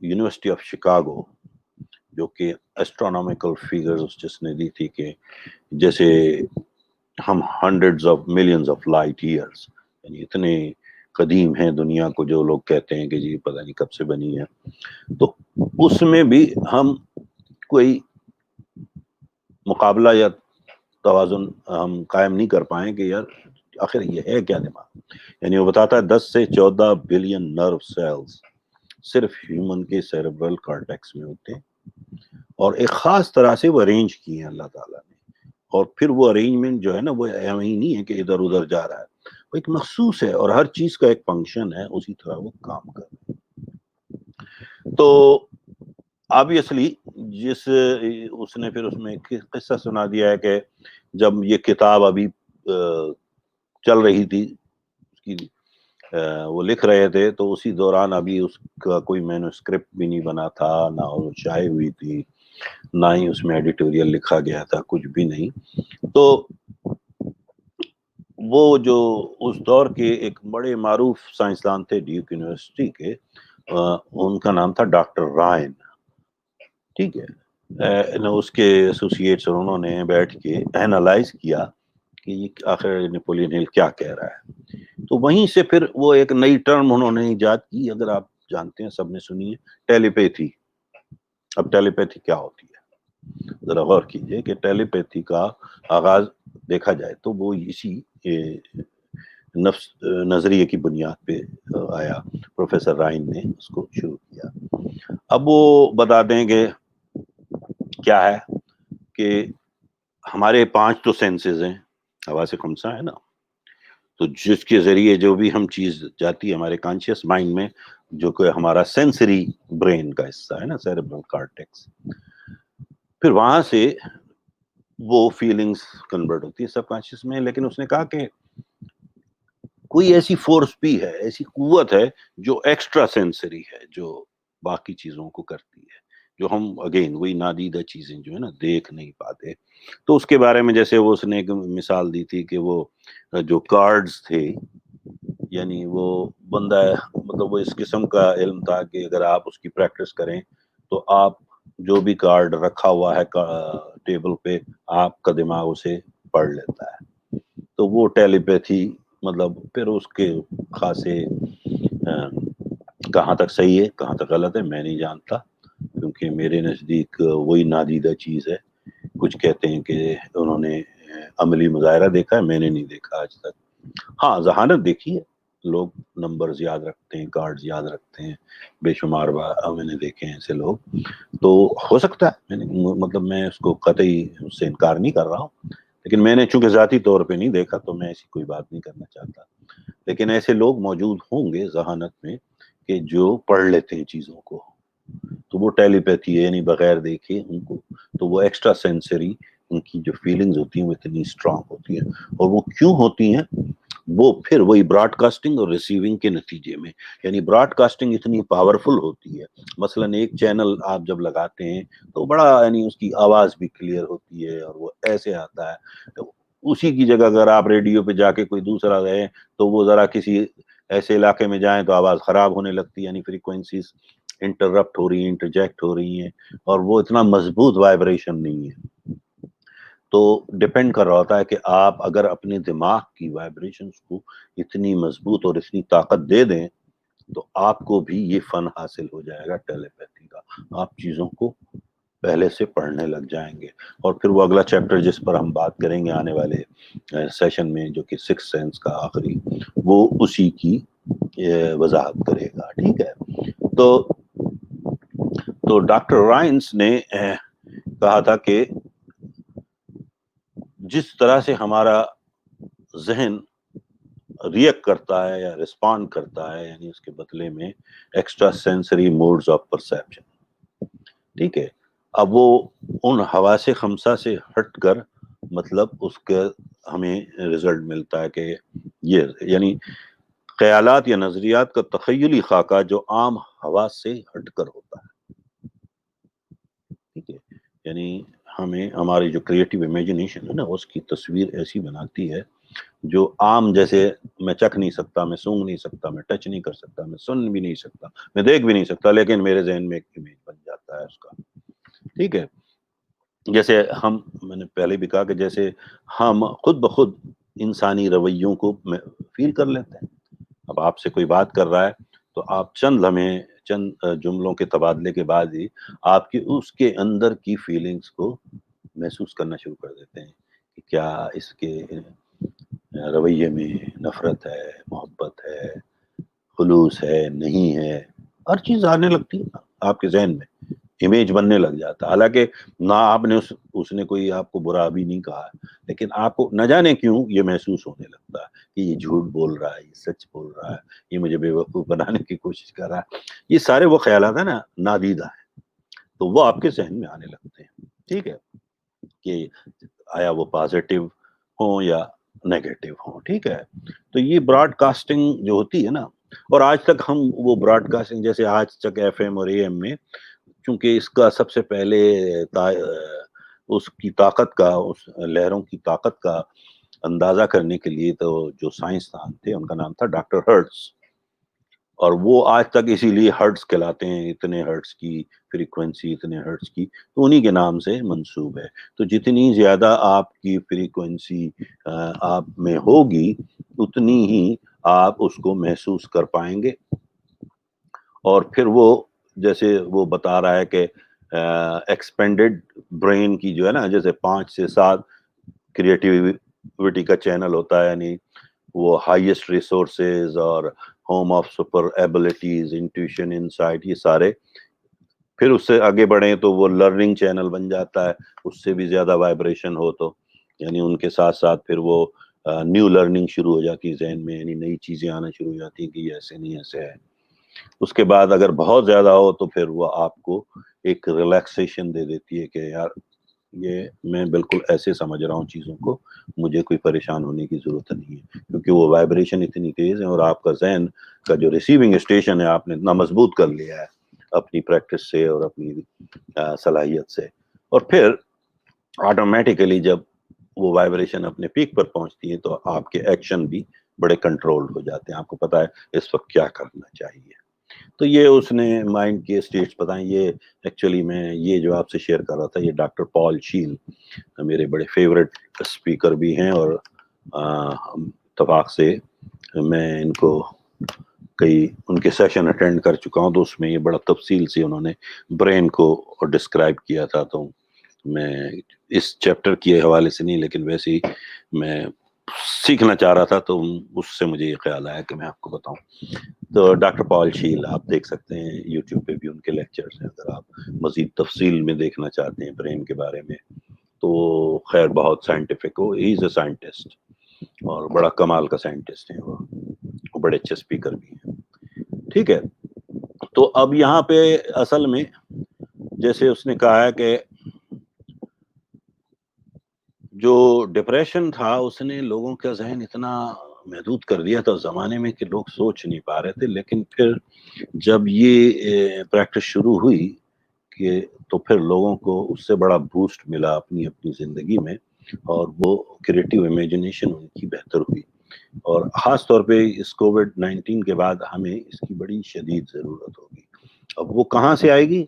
university of Chicago, جو کہ ایسٹرونامیکل فیگرز جس نے دی تھی کہ جیسے ہم hundreds of millions of light years, یعنی اتنے قدیم ہیں دنیا کو، جو لوگ کہتے ہیں کہ جی پتہ نہیں کب سے بنی ہے. تو اس میں بھی ہم کوئی مقابلہ یا توازن ہم قائم نہیں کر پائیں کہ یار آخر یہ ہے کیا دماغ. یعنی وہ بتاتا ہے 10 سے 14 بلین نرو سیلز صرف ہیومن کے سیریبرل کارٹیکس میں ہوتے ہیں، اور ایک خاص طرح سے وہ ارینج کیے ہیں اللہ تعالیٰ نے. اور پھر وہ ارینجمنٹ جو ہے نا وہ یہی نہیں ہے کہ ادھر ادھر جا رہا ہے، وہ ایک مخصوص ہے اور ہر چیز کا ایک فنکشن ہے، اسی طرح وہ کام کر رہے ہیں. تو آبویسلی جس اس نے پھر اس میں ایک قصہ سنا دیا ہے کہ جب یہ کتاب ابھی چل رہی تھی، اس کی وہ لکھ رہے تھے، تو اسی دوران ابھی اس کا کوئی مینوسکرپٹ بھی نہیں بنا تھا، نہ وہ شائع ہوئی تھی، نہ ہی اس میں ایڈیٹوریل لکھا گیا تھا، کچھ بھی نہیں. تو وہ جو اس دور کے ایک بڑے معروف سائنسدان تھے ڈیوک یونیورسٹی کے، ان کا نام تھا ڈاکٹر رائن، ٹھیک ہے. اس کے ایسوسیٹس اور انہوں نے بیٹھ کے اینالائز کیا کہ یہ آخر نیپولین ہل کیا کہہ رہا ہے. تو وہیں سے پھر وہ ایک نئی ٹرم انہوں نے ایجاد کی, اگر آپ جانتے ہیں, سب نے سنی ہے, ٹیلیپیتھی. اب ٹیلیپیتھی کیا ہوتی ہے ذرا غور کیجئے کہ ٹیلیپیتھی کا آغاز دیکھا جائے تو وہ اسی نفس نظریے کی بنیاد پہ آیا. پروفیسر رائن نے اس کو شروع کیا. اب وہ بتا دیں کہ کیا ہے کہ ہمارے 5 تو سینسز ہیں, حواس خمسہ ہے نا, تو جس کے ذریعے جو بھی ہم چیز جاتی ہے ہمارے کانشیس مائنڈ میں, جو کہ ہمارا سینسری برین کا حصہ ہے نا, سیریبرل کارٹیکس, پھر وہاں سے وہ فیلنگز کنورٹ ہوتی ہے سب کانشیس میں. لیکن اس نے کہا کہ کوئی ایسی فورس بھی ہے, ایسی قوت ہے جو ایکسٹرا سینسری ہے, جو باقی چیزوں کو کرتی ہے, جو ہم اگین وہی نادیدہ چیزیں جو ہے نا دیکھ نہیں پاتے. تو اس کے بارے میں جیسے وہ اس نے ایک مثال دی تھی کہ وہ جو کارڈز تھے, یعنی وہ بندہ مطلب وہ اس قسم کا علم تھا کہ اگر آپ اس کی پریکٹس کریں تو آپ جو بھی کارڈ رکھا ہوا ہے ٹیبل پہ, آپ کا دماغ اسے پڑھ لیتا ہے. تو وہ ٹیلیپیتھی مطلب پھر اس کے خاصے کہاں تک صحیح ہے کہاں تک غلط ہے میں نہیں جانتا, کیونکہ میرے نزدیک وہی نادیدہ چیز ہے. کچھ کہتے ہیں کہ انہوں نے عملی مظاہرہ دیکھا ہے, میں نے نہیں دیکھا آج تک. ہاں ذہانت دیکھی ہے, لوگ نمبرز یاد رکھتے ہیں, کارڈز یاد رکھتے ہیں, بے شمار میں نے دیکھے ہیں ایسے لوگ. تو ہو سکتا ہے, مطلب میں اس کو قطعی اس سے انکار نہیں کر رہا ہوں, لیکن میں نے چونکہ ذاتی طور پہ نہیں دیکھا تو میں ایسی کوئی بات نہیں کرنا چاہتا. لیکن ایسے لوگ موجود ہوں گے ذہانت میں کہ جو پڑھ لیتے ہیں چیزوں کو, تو وہ ٹیلیپیتھی ہے, یعنی بغیر دیکھے ان کو, تو وہ ایکسٹرا سینسری ان کی جو فیلنگز ہوتی ہیں وہ اتنی اسٹرانگ ہوتی ہیں. اور وہ کیوں ہوتی ہیں, وہ پھر وہی براڈ کاسٹنگ اور ریسیونگ کے نتیجے میں, یعنی براڈ کاسٹنگ اتنی پاورفل ہوتی ہے, مثلاً ایک چینل آپ جب لگاتے ہیں تو بڑا یعنی اس کی آواز بھی کلیئر ہوتی ہے اور وہ ایسے آتا ہے. اسی کی جگہ اگر آپ ریڈیو پہ جا کے کوئی دوسرا گئے تو وہ ذرا کسی ایسے علاقے میں جائیں تو آواز خراب ہونے لگتی ہے, یعنی فریکوینسیز انٹرپٹ ہو رہی ہیں, انٹرجیکٹ ہو رہی ہیں, اور وہ اتنا مضبوط وائبریشن نہیں ہے. تو ڈپینڈ کر رہا ہوتا ہے کہ آپ اگر اپنے دماغ کی وائبریشنز کو اتنی مضبوط اور اتنی طاقت دے دیں تو آپ کو بھی یہ فن حاصل ہو جائے گا ٹیلیپیتھی کا, آپ چیزوں کو پہلے سے پڑھنے لگ جائیں گے. اور پھر وہ اگلا چیپٹر جس پر ہم بات کریں گے آنے والے سیشن میں, جو کہ 6 سینس کا آخری, وہ اسی کی وضاحت کرے گا. ٹھیک ہے, تو ڈاکٹر رائنس نے کہا تھا کہ جس طرح سے ہمارا ذہن ریئیکٹ کرتا ہے یا رسپونڈ کرتا ہے, یعنی اس کے بدلے میں extra sensory modes of perception. ٹھیک ہے, اب وہ ان حواس خمسہ سے ہٹ کر مطلب اس کے ہمیں رزلٹ ملتا ہے کہ یہ یعنی خیالات یا نظریات کا تخیلی خاکہ جو عام حواس سے ہٹ کر ہوتا ہے. ٹھیک ہے, یعنی ہمیں ہماری جو کریٹو امیجنیشن ہے نا, اس کی تصویر ایسی بناتی ہے جو عام, جیسے میں چکھ نہیں سکتا, میں سونگ نہیں سکتا, میں ٹچ نہیں کر سکتا, میں سن بھی نہیں سکتا, میں دیکھ بھی نہیں سکتا, لیکن میرے ذہن میں ایک امیج بن جاتا ہے اس کا. ٹھیک ہے, جیسے میں نے پہلے بھی کہا کہ جیسے ہم خود بخود انسانی رویوں کو فیل کر لیتے ہیں. اب آپ سے کوئی بات کر رہا ہے تو آپ چند جملوں کے تبادلے کے بعد ہی آپ کی اس کے اندر کی فیلنگز کو محسوس کرنا شروع کر دیتے ہیں کہ کیا اس کے رویے میں نفرت ہے, محبت ہے, خلوص ہے, نہیں ہے, ہر چیز آنے لگتی ہے آپ کے ذہن میں, امیج بننے لگ جاتا. حالانکہ نہ آپ نے اس نے کوئی آپ کو برا بھی نہیں کہا, لیکن آپ کو نہ جانے کیوں یہ محسوس ہونے لگتا ہے کہ یہ جھوٹ بول رہا ہے, یہ سچ بول رہا ہے, یہ مجھے بے وقوف بنانے کی کوشش کر رہا ہے. یہ سارے وہ خیالات ہیں نا نادیدہ ہیں, تو وہ آپ کے ذہن میں آنے لگتے ہیں. ٹھیک ہے, کہ آیا وہ پازیٹیو ہوں یا نیگیٹو ہوں. ٹھیک ہے, تو یہ براڈ کاسٹنگ جو ہوتی ہے نا, اور آج تک ہم وہ براڈ کاسٹنگ جیسے آج تک ایف ایم اور اے ایم میں, چونکہ اس کا سب سے پہلے اس کی طاقت کا, اس لہروں کی طاقت کا اندازہ کرنے کے لیے تو جو سائنسدان تھے ان کا نام تھا ڈاکٹر ہرٹز, اور وہ آج تک اسی لیے ہرٹز کہلاتے ہیں، اتنے ہرٹز کی فریکوینسی، اتنے ہرٹز کی، تو انہی کے نام سے منسوب ہے. تو جتنی زیادہ آپ کی فریکوینسی آپ میں ہوگی اتنی ہی آپ اس کو محسوس کر پائیں گے. اور پھر وہ جیسے وہ بتا رہا ہے کہ ایکسپینڈڈ برین کی جو ہے نا، جیسے 5 سے 7 کریٹیوٹی کا چینل ہوتا ہے، یعنی وہ ہائیسٹ ریسورسز اور home of super abilities, intuition, insight, یہ سارے. پھر اس سے آگے بڑھیں تو وہ لرننگ چینل بن جاتا ہے، اس سے بھی زیادہ وائبریشن ہو تو یعنی ان کے ساتھ ساتھ پھر وہ نیو لرننگ شروع ہو جاتی ہے ذہن میں، یعنی نئی چیزیں آنا شروع ہو جاتی ہیں کہ یہ ایسے نہیں ایسے ہے. اس کے بعد اگر بہت زیادہ ہو تو پھر وہ آپ کو ایک ریلیکسیشن دے دیتی ہے کہ یار یہ میں بالکل ایسے سمجھ رہا ہوں چیزوں کو، مجھے کوئی پریشان ہونے کی ضرورت نہیں ہے، کیونکہ وہ وائبریشن اتنی تیز ہے اور آپ کا ذہن کا جو ریسیونگ اسٹیشن ہے آپ نے اتنا مضبوط کر لیا ہے اپنی پریکٹس سے اور اپنی صلاحیت سے. اور پھر آٹومیٹیکلی جب وہ وائبریشن اپنے پیک پر پہنچتی ہے تو آپ کے ایکشن بھی بڑے کنٹرولڈ ہو جاتے ہیں، آپ کو پتا ہے اس وقت کیا کرنا چاہیے. تو یہ اس نے مائنڈ کے اسٹیٹس بتائیں. یہ ایکچولی میں یہ جو آپ سے شیئر کر رہا تھا یہ ڈاکٹر پال شیل میرے بڑے فیوریٹ اسپیکر بھی ہیں، اور اتفاق سے میں ان کو کئی ان کے سیشن اٹینڈ کر چکا ہوں، تو اس میں یہ بڑا تفصیل سے انہوں نے برین کو ڈسکرائب کیا تھا. تو میں اس چیپٹر کے حوالے سے نہیں لیکن ویسے ہی میں سیکھنا چاہ رہا تھا تو اس سے مجھے یہ خیال آیا کہ میں آپ کو بتاؤں. تو ڈاکٹر پال شیل آپ دیکھ سکتے ہیں یوٹیوب پہ بھی ان کے لیکچرز ہیں، اگر آپ مزید تفصیل میں دیکھنا چاہتے ہیں برین کے بارے میں تو. خیر بہت scientific who, he is a scientist اور بڑا کمال کا سائنٹسٹ ہیں وہ بڑے اچھے اسپیکر بھی ہیں. ٹھیک ہے، تو اب یہاں پہ اصل میں جیسے اس نے کہا ہے کہ جو ڈپریشن تھا اس نے لوگوں کا ذہن اتنا محدود کر دیا تھا اس زمانے میں کہ لوگ سوچ نہیں پا رہے تھے. لیکن پھر جب یہ پریکٹس شروع ہوئی کہ تو پھر لوگوں کو اس سے بڑا بوسٹ ملا اپنی زندگی میں، اور وہ کریٹیو امیجنیشن ان کی بہتر ہوئی. اور خاص طور پہ اس کووڈ-19 کے بعد ہمیں اس کی بڑی شدید ضرورت ہوگی. اب وہ کہاں سے آئے گی؟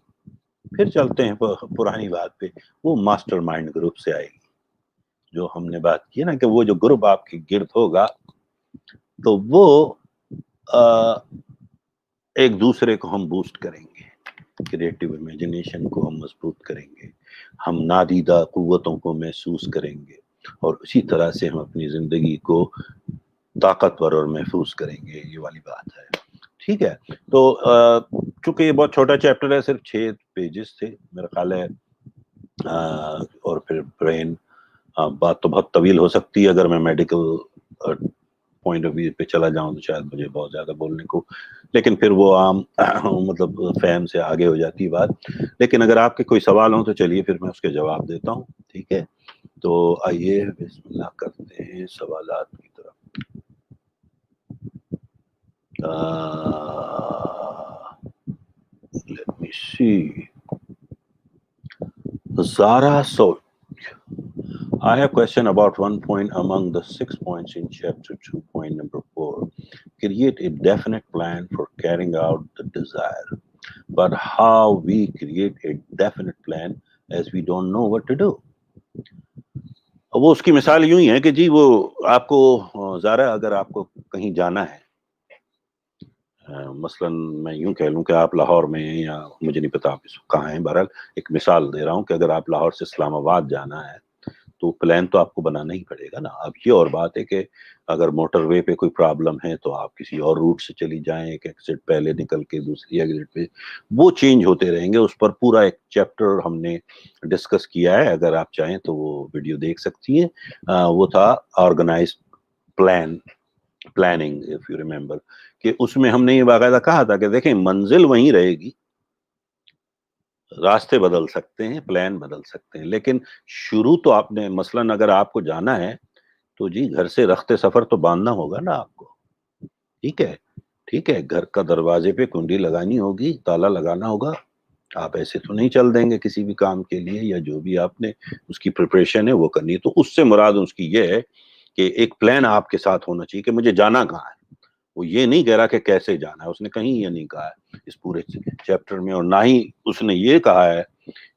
پھر چلتے ہیں پرانی بات پہ، وہ ماسٹر مائنڈ گروپ سے آئے گی. جو ہم نے بات کی نا کہ وہ جو گروپ آپ کے گرد ہوگا تو وہ ایک دوسرے کو ہم بوسٹ کریں گے، کریٹیو امیجنیشن کو ہم مضبوط کریں گے، ہم نادیدہ قوتوں کو محسوس کریں گے، اور اسی طرح سے ہم اپنی زندگی کو طاقتور اور محفوظ کریں گے. یہ والی بات ہے. ٹھیک ہے، تو چونکہ یہ بہت چھوٹا چیپٹر ہے، صرف 6 پیجز تھے میرا خیال ہے، اور پھر برین بات تو بہت طویل ہو سکتی ہے. اگر میں میڈیکل پوائنٹ آف ویو پہ چلا جاؤں تو شاید مجھے بہت زیادہ بولنے کو، لیکن پھر وہ عام مطلب فہم سے آگے ہو جاتی بات. لیکن اگر آپ کے کوئی سوال ہوں تو چلیے پھر میں اس کے جواب دیتا ہوں. ٹھیک ہے، تو آئیے بسم اللہ کرتے ہیں سوالات کی طرف. Let me see. Zara Soch. I have a question about one point among the 6 points in chapter 2, point number 4. Create a definite plan for carrying out the desire. But how we create a definite plan as we don't know what to do? وہ اس کی مثال یوں ہی ہے کہ جی وہ آپ کو زارا اگر آپ کو کہیں جانا ہے، مثلا میں یوں کہہ لوں کہ آپ لاہور میں ہیں یا مجھے نہیں پتا آپ اس وقت کہاں ہیں، بہرحال ایک مثال دے رہا ہوں کہ اگر آپ لاہور سے اسلام آباد جانا ہے تو پلان تو آپ کو بنانا ہی پڑے گا نا. اب یہ اور بات ہے کہ اگر موٹر وے پہ کوئی پرابلم ہے تو آپ کسی اور روٹ سے چلی جائیں، ایک ایگزٹ پہلے نکل کے دوسری ایگزٹ پہ، وہ چینج ہوتے رہیں گے. اس پر پورا ایک چیپٹر ہم نے ڈسکس کیا ہے، اگر آپ چاہیں تو وہ ویڈیو دیکھ سکتی ہیں. وہ تھا organise planning, if you remember, کہ اس میں ہم نے یہ باقاعدہ کہا تھا کہ دیکھیں منزل وہیں رہے گی، راستے بدل سکتے ہیں، پلان بدل سکتے ہیں، لیکن شروع تو آپ نے مثلاً اگر آپ کو جانا ہے تو جی گھر سے رخت سفر تو باندھنا ہوگا نا آپ کو. ٹھیک ہے، گھر کا دروازے پہ کنڈی لگانی ہوگی، تالا لگانا ہوگا. آپ ایسے تو نہیں چل دیں گے کسی بھی کام کے لیے، یا جو بھی آپ نے اس کی پریپریشن ہے وہ کرنی ہے. تو اس سے مراد اس کی یہ ہے کہ ایک پلان آپ کے ساتھ ہونا چاہیے کہ مجھے جانا کہاں ہے. وہ یہ نہیں کہہ رہا کہ کیسے جانا ہے، اس نے کہیں یہ نہیں کہا ہے اس پورے چیپٹر میں، اور نہ ہی اس نے یہ کہا ہے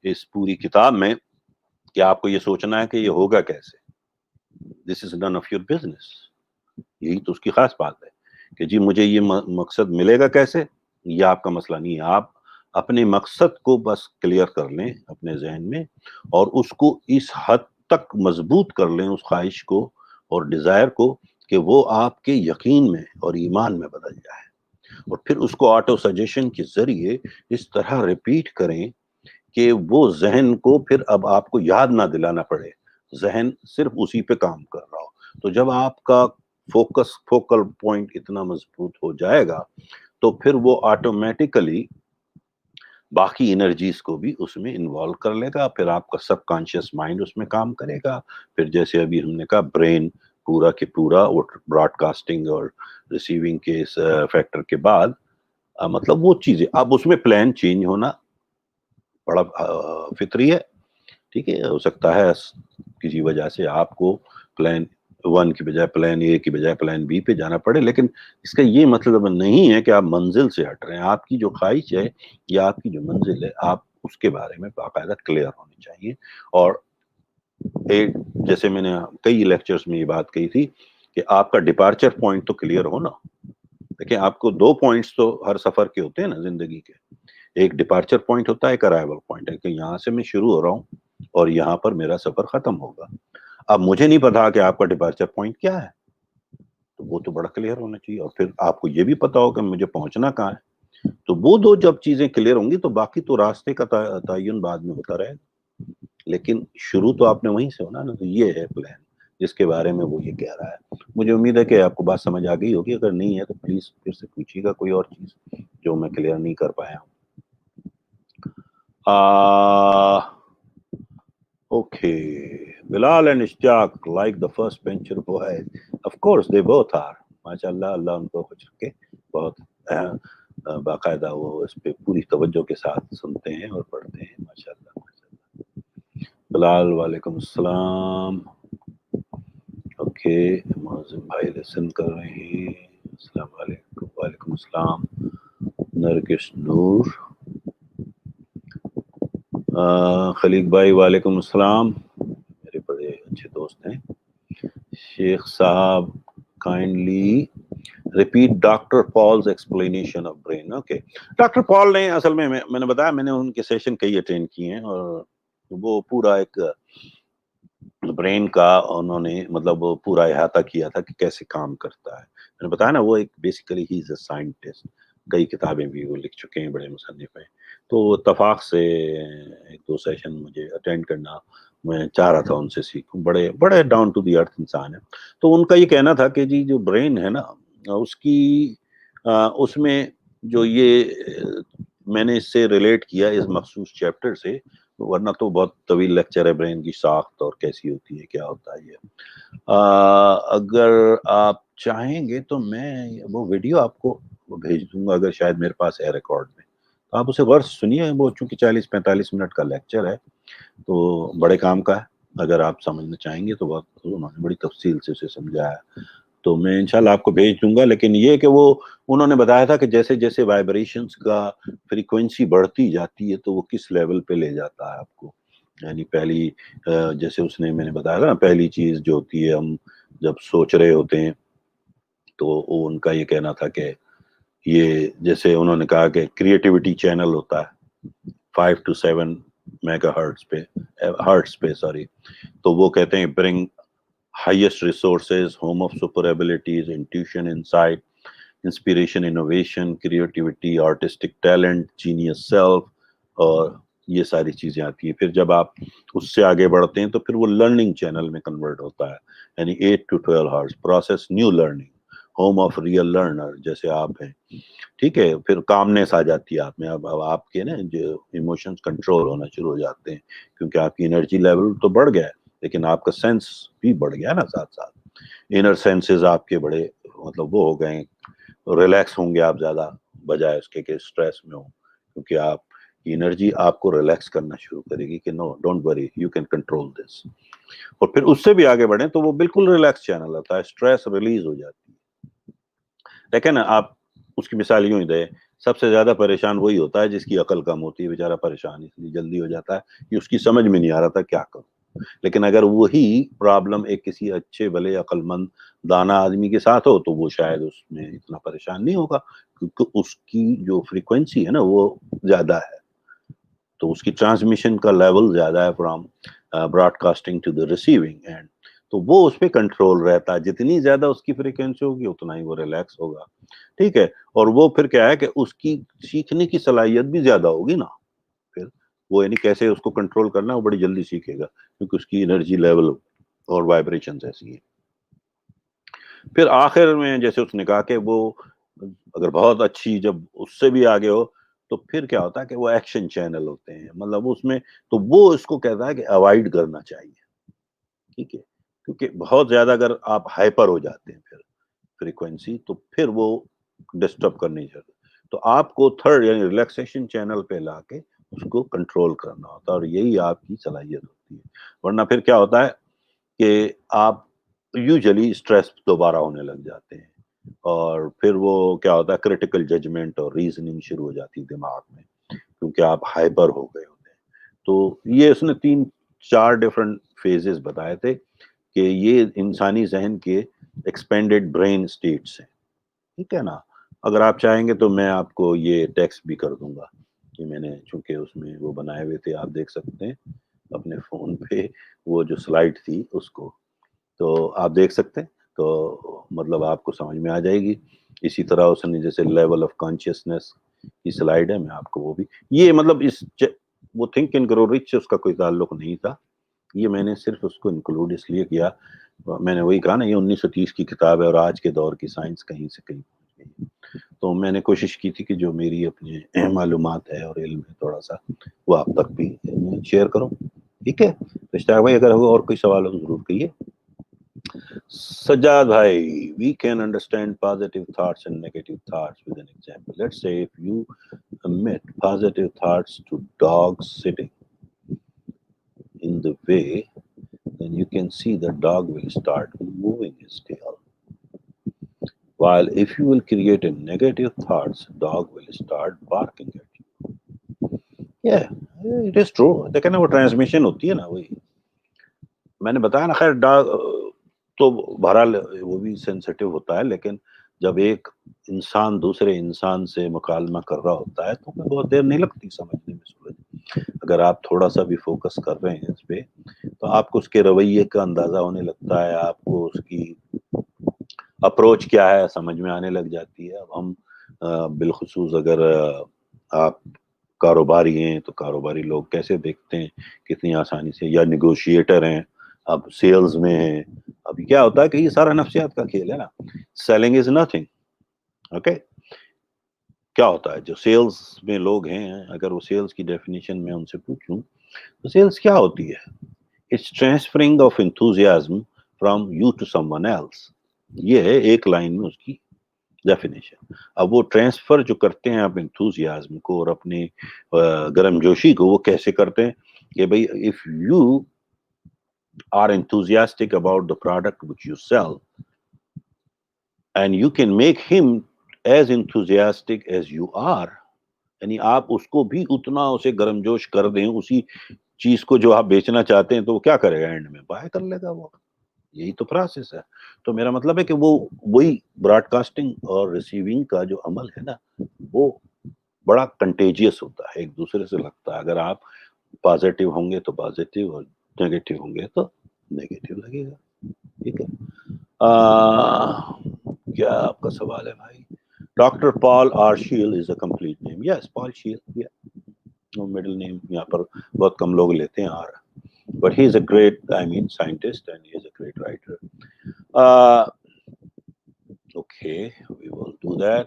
اس پوری کتاب میں کہ آپ کو یہ سوچنا ہے کہ یہ ہوگا کیسے. دس از نن آف یور بزنس. یہی تو اس کی خاص بات ہے کہ جی مجھے یہ مقصد ملے گا کیسے، یہ آپ کا مسئلہ نہیں ہے. آپ اپنے مقصد کو بس کلیئر کر لیں اپنے ذہن میں، اور اس کو اس حد تک مضبوط کر لیں اس خواہش کو اور ڈیزائر کو کہ وہ آپ کے یقین میں اور ایمان میں بدل جائے، اور پھر اس کو آٹو سجیشن کے ذریعے اس طرح ریپیٹ کریں کہ وہ ذہن کو پھر اب آپ کو یاد نہ دلانا پڑے، ذہن صرف اسی پہ کام کر رہا ہو. تو جب آپ کا فوکل پوائنٹ اتنا مضبوط ہو جائے گا تو پھر وہ آٹومیٹیکلی باقی انرجیز کو بھی اس میں انوالو کر لے گا. پھر آپ کا سب کانشیس مائنڈ اس میں کام کرے گا. پھر جیسے ابھی ہم نے کہا برین پورا کے پورا براڈ کاسٹنگ اور ریسیونگ کے اس فیکٹر کے بعد مطلب وہ چیزیں اب اس میں پلان چینج ہونا بڑا فطری ہے. ٹھیک ہے، ہو سکتا ہے کسی وجہ سے آپ کو پلان 1 کی بجائے پلان اے کی بجائے پلان بی پہ جانا پڑے، لیکن اس کا یہ مطلب نہیں ہے کہ آپ منزل سے ہٹ رہے ہیں. آپ کی جو خواہش ہے یا آپ کی جو منزل ہے آپ اس کے بارے میں باقاعدہ کلیئر ہونی چاہیے. اور ایک جیسے میں نے کئی لیکچرز میں یہ بات کہی تھی کہ آپ کا ڈپارچر پوائنٹ تو کلیئر ہو نا. دیکھیں آپ کو 2 پوائنٹس تو ہر سفر کے ہوتے ہیں نا زندگی کے. ایک ڈپارچر پوائنٹ ہوتا ہے، ایک ارائیول پوائنٹ ہے کہ یہاں سے میں شروع ہو رہا ہوں اور یہاں پر میرا سفر ختم ہوگا. اب مجھے نہیں پتا کہ آپ کا ڈپارچر پوائنٹ کیا ہے، تو وہ تو بڑا کلیئر ہونا چاہیے. اور پھر آپ کو یہ بھی پتا ہو کہ مجھے پہنچنا کہاں ہے. تو وہ 2 جب چیزیں کلیئر ہوں گی تو باقی تو راستے کا تعین بعد میں ہوتا رہے گا، لیکن شروع تو آپ نے وہیں سے ہونا نا. تو یہ ہے پلان جس کے بارے میں وہ یہ کہہ رہا ہے. مجھے امید ہے کہ آپ کو بات سمجھ آ گئی ہوگی. اگر نہیں ہے تو پلیز پھر سے پوچھیے گا کوئی اور چیز جو میں کلیئر نہیں کر پایا ہوں. Okay, Bilal and Ishtiaq, like the first bencher boys. Of course, they both are. MashaAllah, اللہ ان کو خوش رکھے. بہت باقاعدہ وہ اس پہ پوری توجہ کے ساتھ سنتے ہیں اور پڑھتے ہیں. ماشاءاللہ ماشاءاللہ. بلال وعلیکم السلام. اوکے، معظم بھائی لسن کر رہے ہیں. السلام علیکم. وعلیکم السلام. نرگس نور. خلیق بھائی وعلیکم السلام، میرے بڑے اچھے دوست ہیں. شیخ صاحب kindly repeat doctor Paul's explanation of brain. Okay, doctor Paul نے اصل میں نے بتایا میں نے ان کے سیشن کئی اٹینڈ کیے ہیں، اور وہ پورا ایک برین کا انہوں نے مطلب وہ پورا احاطہ کیا تھا کہ کیسے کام کرتا ہے. میں نے بتایا نا وہ ایک basically he is a scientist. کئی کتابیں بھی وہ لکھ چکے ہیں، بڑے مصنف ہیں. تو اتفاق سے 1-2 سیشن مجھے اٹینڈ کرنا، میں چاہ رہا تھا ان سے سیکھوں. بڑے بڑے ڈاؤن ٹو دی ارتھ انسان ہے. تو ان کا یہ کہنا تھا کہ جی جو برین ہے نا اس کی اس میں جو یہ میں نے اس سے ریلیٹ کیا اس مخصوص چیپٹر سے، ورنہ تو بہت طویل لیکچر ہے برین کی ساخت اور کیسی ہوتی ہے کیا ہوتا ہے یہ. اگر آپ چاہیں گے تو میں وہ ویڈیو آپ کو بھیج دوں گا، اگر شاید میرے پاس ہے ریکارڈ میں، تو آپ اسے غور سے سنیے. وہ چونکہ 40-45 منٹ کا لیکچر ہے تو بڑے کام کا ہے. اگر آپ سمجھنا چاہیں گے تو بہت انہوں نے بڑی تفصیل سے اسے سمجھایا، تو میں انشاءاللہ آپ کو بھیج دوں گا. لیکن یہ کہ وہ انہوں نے بتایا تھا کہ جیسے جیسے وائبریشنز کا فریکوینسی بڑھتی جاتی ہے تو وہ کس لیول پہ لے جاتا ہے آپ کو. یعنی پہلی جیسے اس نے میں نے بتایا تھا نا، پہلی چیز جو ہوتی ہے ہم جب سوچ رہے ہوتے ہیں تو ان کا یہ کہنا تھا کہ یہ جیسے انہوں نے کہا کہ کریٹیوٹی چینل ہوتا ہے 5 to 7 میگا ہرٹز پہ سوری. تو وہ کہتے ہیں bring highest resources, home of super abilities, intuition, insight, inspiration, innovation, creativity, artistic talent, genius self, اور یہ ساری چیزیں آتی ہیں. پھر جب آپ اس سے آگے بڑھتے ہیں تو پھر وہ لرننگ چینل میں کنورٹ ہوتا ہے، یعنی 8 to 12 hours process new learning, home of real learner جیسے آپ ہیں. ٹھیک ہے، پھر کامنیس آ جاتی ہے آپ میں. اب آپ کے نا جو ایموشنز کنٹرول ہونا شروع ہو جاتے ہیں، کیونکہ آپ کی انرجی لیول تو بڑھ گیا ہے لیکن آپ کا سینس بھی بڑھ گیا نا ساتھ ساتھ. انر سینسز آپ کے بڑے مطلب وہ ہو گئے، ریلیکس ہوں گے آپ زیادہ بجائے اس کے کہ اسٹریس میں ہوں، کیونکہ آپ کی انرجی آپ کو ریلیکس کرنا شروع کرے گی کہ no don't worry you can control this. اور پھر اس سے بھی آگے بڑھیں تو وہ بالکل ریلیکس چینل ہوتا ہے، اسٹریس ریلیز ہو جاتی ہے. دیکھیں نا آپ اس کی مثال یوں ہی دے, سب سے زیادہ پریشان وہی ہوتا ہے جس کی عقل کم ہوتی ہے, بیچارہ پریشان اس لیے جلدی ہو جاتا ہے کہ اس کی سمجھ میں نہیں آ رہا تھا کیا کروں. لیکن اگر وہی پرابلم ایک کسی اچھے بھلے عقل مند دانا آدمی کے ساتھ ہو تو وہ شاید اس میں اتنا پریشان نہیں ہوگا, کیونکہ اس کی جو فریکوینسی ہے نا وہ زیادہ ہے, تو اس کی ٹرانسمیشن کا لیول زیادہ ہے from broadcasting to the receiving end, تو وہ اس پہ کنٹرول رہتا ہے. جتنی زیادہ اس کی فریکوینسی ہوگی اتنا ہی وہ ریلیکس ہوگا, ٹھیک ہے. اور وہ پھر کیا ہے کہ اس کی سیکھنے کی صلاحیت بھی زیادہ ہوگی نا, پھر وہ یعنی کیسے اس کو کنٹرول کرنا وہ بڑی جلدی سیکھے گا, کیونکہ اس کی انرجی لیول اور وائبریشن ایسی ہے. پھر آخر میں جیسے اس نے کہا کہ وہ اگر بہت اچھی جب اس سے بھی آگے ہو تو پھر کیا ہوتا ہے کہ وہ ایکشن چینل ہوتے ہیں, مطلب اس میں تو وہ اس کو کہتا ہے کہ اوائڈ کرنا چاہیے, ٹھیک ہے, کیونکہ بہت زیادہ اگر آپ ہائپر ہو جاتے ہیں پھر فریکوینسی تو پھر وہ ڈسٹرب کرنی چاہیے. تو آپ کو تھرڈ یعنی ریلیکسیشن چینل پہ لا کے اس کو کنٹرول کرنا ہوتا ہے, اور یہی آپ کی صلاحیت ہوتی ہے. ورنہ پھر کیا ہوتا ہے کہ آپ یوزلی اسٹریس دوبارہ ہونے لگ جاتے ہیں, اور پھر وہ کیا ہوتا ہے کریٹیکل ججمنٹ اور ریزننگ شروع ہو جاتی ہے دماغ میں, کیونکہ آپ ہائپر ہو گئے ہوتے ہیں. تو یہ اس نے 3-4 ڈفرنٹ فیزز بتائے تھے کہ یہ انسانی ذہن کے ایکسپینڈیڈ برین اسٹیٹس ہیں, ٹھیک ہے نا. اگر آپ چاہیں گے تو میں آپ کو یہ ٹیکسٹ بھی کر دوں گا کہ میں نے چونکہ اس میں وہ بنائے ہوئے تھے, آپ دیکھ سکتے ہیں اپنے فون پہ وہ جو سلائڈ تھی اس کو, تو آپ دیکھ سکتے ہیں, تو مطلب آپ کو سمجھ میں آ جائے گی. اسی طرح اس نے جیسے لیول آف کانشیسنیس کی سلائڈ ہے, میں آپ کو وہ بھی یہ مطلب اس وہ تھنک اینڈ گرو رچ سے اس کا کوئی تعلق نہیں تھا, یہ میں نے صرف اس کو انکلوڈ اس لیے کیا, میں نے وہی کہا نا یہ 1930 کی کتاب ہے اور آج کے دور کی سائنس کہیں سے کہیں پہنچ گئی, تو میں نے کوشش کی تھی کہ جو میری اپنی معلومات ہے اور علم ہے تھوڑا سا وہ آپ تک بھی شیئر کروں, ٹھیک ہے. اشتاق بھائی اگر اور کوئی سوال ہو تو ضرور کہیے. سجاد بھائی, we can understand positive thoughts and negative thoughts with an example. Let's say if you emit positive thoughts to dogs sitting in the way, then you can see the dog will start moving his tail. While if you will create a negative thoughts, dog will start barking at you. Yeah, it is true. دیکھیں نا وہ transmission ہوتی ہے نا, وہی میں نے بتایا نا. خیر ڈاگ تو بہرحال وہ بھی سینسیٹیو ہوتا ہے, لیکن جب ایک انسان دوسرے انسان سے مکالمہ کر رہا ہوتا ہے تو بہت دیر نہیں لگتی سمجھنے میں. سورج, اگر آپ تھوڑا سا بھی فوکس کر رہے ہیں اس پہ تو آپ کو اس کے رویے کا اندازہ ہونے لگتا ہے, آپ کو اس کی اپروچ کیا ہے سمجھ میں آنے لگ جاتی ہے. اب ہم بالخصوص اگر آپ کاروباری ہیں تو کاروباری لوگ کیسے دیکھتے ہیں کتنی آسانی سے, یا نیگوشیٹر ہیں, اب سیلز میں ہیں. اب کیا ہوتا ہے کہ یہ سارا نفسیات کا کھیل ہے نا. Selling is nothing, okay. کیا ہوتا ہے جو سیلز میں لوگ ہیں, اگر وہ سیلز کی ڈیفینیشن میں ان سے پوچھوں تو سیلز کیا ہوتی ہے؟ It's transferring of enthusiasm from you to someone else. یہ ہے ایک لائن میں اس کی ڈیفینیشن. اب وہ ٹرانسفر جو کرتے ہیں آپ انتھوزیازم کو اور اپنی گرم جوشی کو, وہ کیسے کرتے ہیں کہ بھئی if you are enthusiastic about the product which you sell and you can make him as enthusiastic as you are, یعنی آپ اس کو بھی اتنا اسے گرم جوش کر دیں اسی چیز کو جو آپ بیچنا چاہتے ہیں, تو وہ کیا کرے گا, اینڈ میں بائے کر لے گا. وہ یہی تو پروسیس ہے. تو میرا مطلب ہے کہ وہ وہی براڈ کاسٹنگ اور ریسیونگ کا جو عمل ہے نا وہ بڑا کنٹیجیس ہوتا ہے, ایک دوسرے سے لگتا ہے. اگر آپ پازیٹیو ہوں گے تو پازیٹیو, اور نیگیٹو ہوں گے تو نیگیٹو لگے گا, ٹھیک ہے. کیا آپ کا سوال ہے بھائی؟ Doctor Paul R Shell is a complete name. Yes, Paul Shell, middle name یہاں پر بہت کم لوگ لیتے ہیں R, but he is a great scientist and he is a great writer. Okay, we will do that.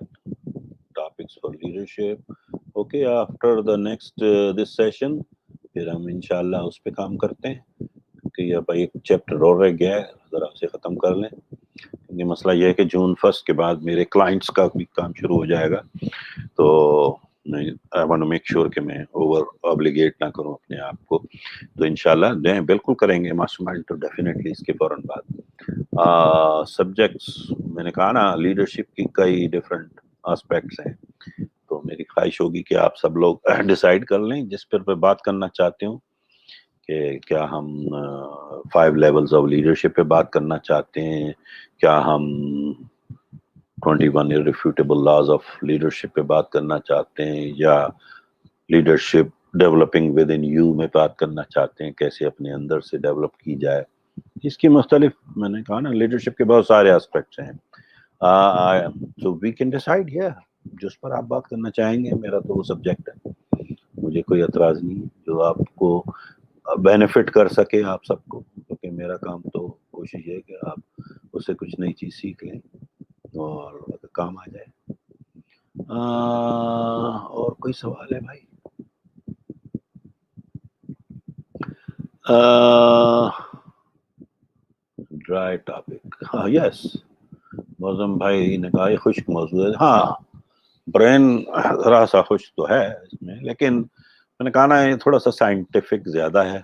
Topics for leadership. Okay, after the next this session پھر ہم انشاءاللہ اس پہ کام کرتے ہیں, کہ یہ ایک چیپٹر اور رہ گیا ہے, ذرا اسے ختم کر لیں. کیونکہ مسئلہ یہ ہے کہ جون 1 کے بعد میرے کلائنٹس کا بھی کام شروع ہو جائے گا, تو I want to make sure کہ میں اوور آبلیگیٹ نہ کروں اپنے آپ کو. تو انشاءاللہ دیں بالکل کریں گے ماسٹر مائنڈ تو ڈیفینیٹلی اس کے فوراً بعد. سبجیکٹس میں نے کہا نا لیڈرشپ کی کئی ڈفرینٹ آسپیکٹس ہیں, تو میری خواہش ہوگی کہ آپ سب لوگ ڈیسائیڈ کر لیں جس پر میں بات کرنا چاہتے ہوں, کہ کیا ہم 5 لیولز آف لیڈرشپ پہ بات کرنا چاہتے ہیں, کیا ہم 21 irrefutable laws of leadership پہ بات کرنا چاہتے ہیں, یا leadership developing with in you میں بات کرنا چاہتے ہیں, کیسے اپنے اندر سے ڈیولپ کی جائے. اس کی مختلف, میں نے کہا نا لیڈرشپ کے بہت سارے اسپیکٹس ہیں, so we can decide here جس پر آپ بات کرنا چاہیں گے. میرا تو وہ سبجیکٹ ہے, مجھے کوئی اعتراض نہیں ہے جو آپ کو بینیفٹ کر سکے آپ سب کو, کیونکہ میرا کام تو کوشش ہے کہ آپ اس سے کچھ نئی چیز سیکھ لیں اور کام آ جائے. اور کوئی سوال ہے بھائی؟ ڈرائی ٹاپک, ہاں یس, موزم بھائی نے کہا یہ خشک موضوع ہے. ہاں برین ذرا سا خشک تو ہے اس میں, لیکن میں نے کہا نا یہ تھوڑا سا سائنٹیفک زیادہ ہے,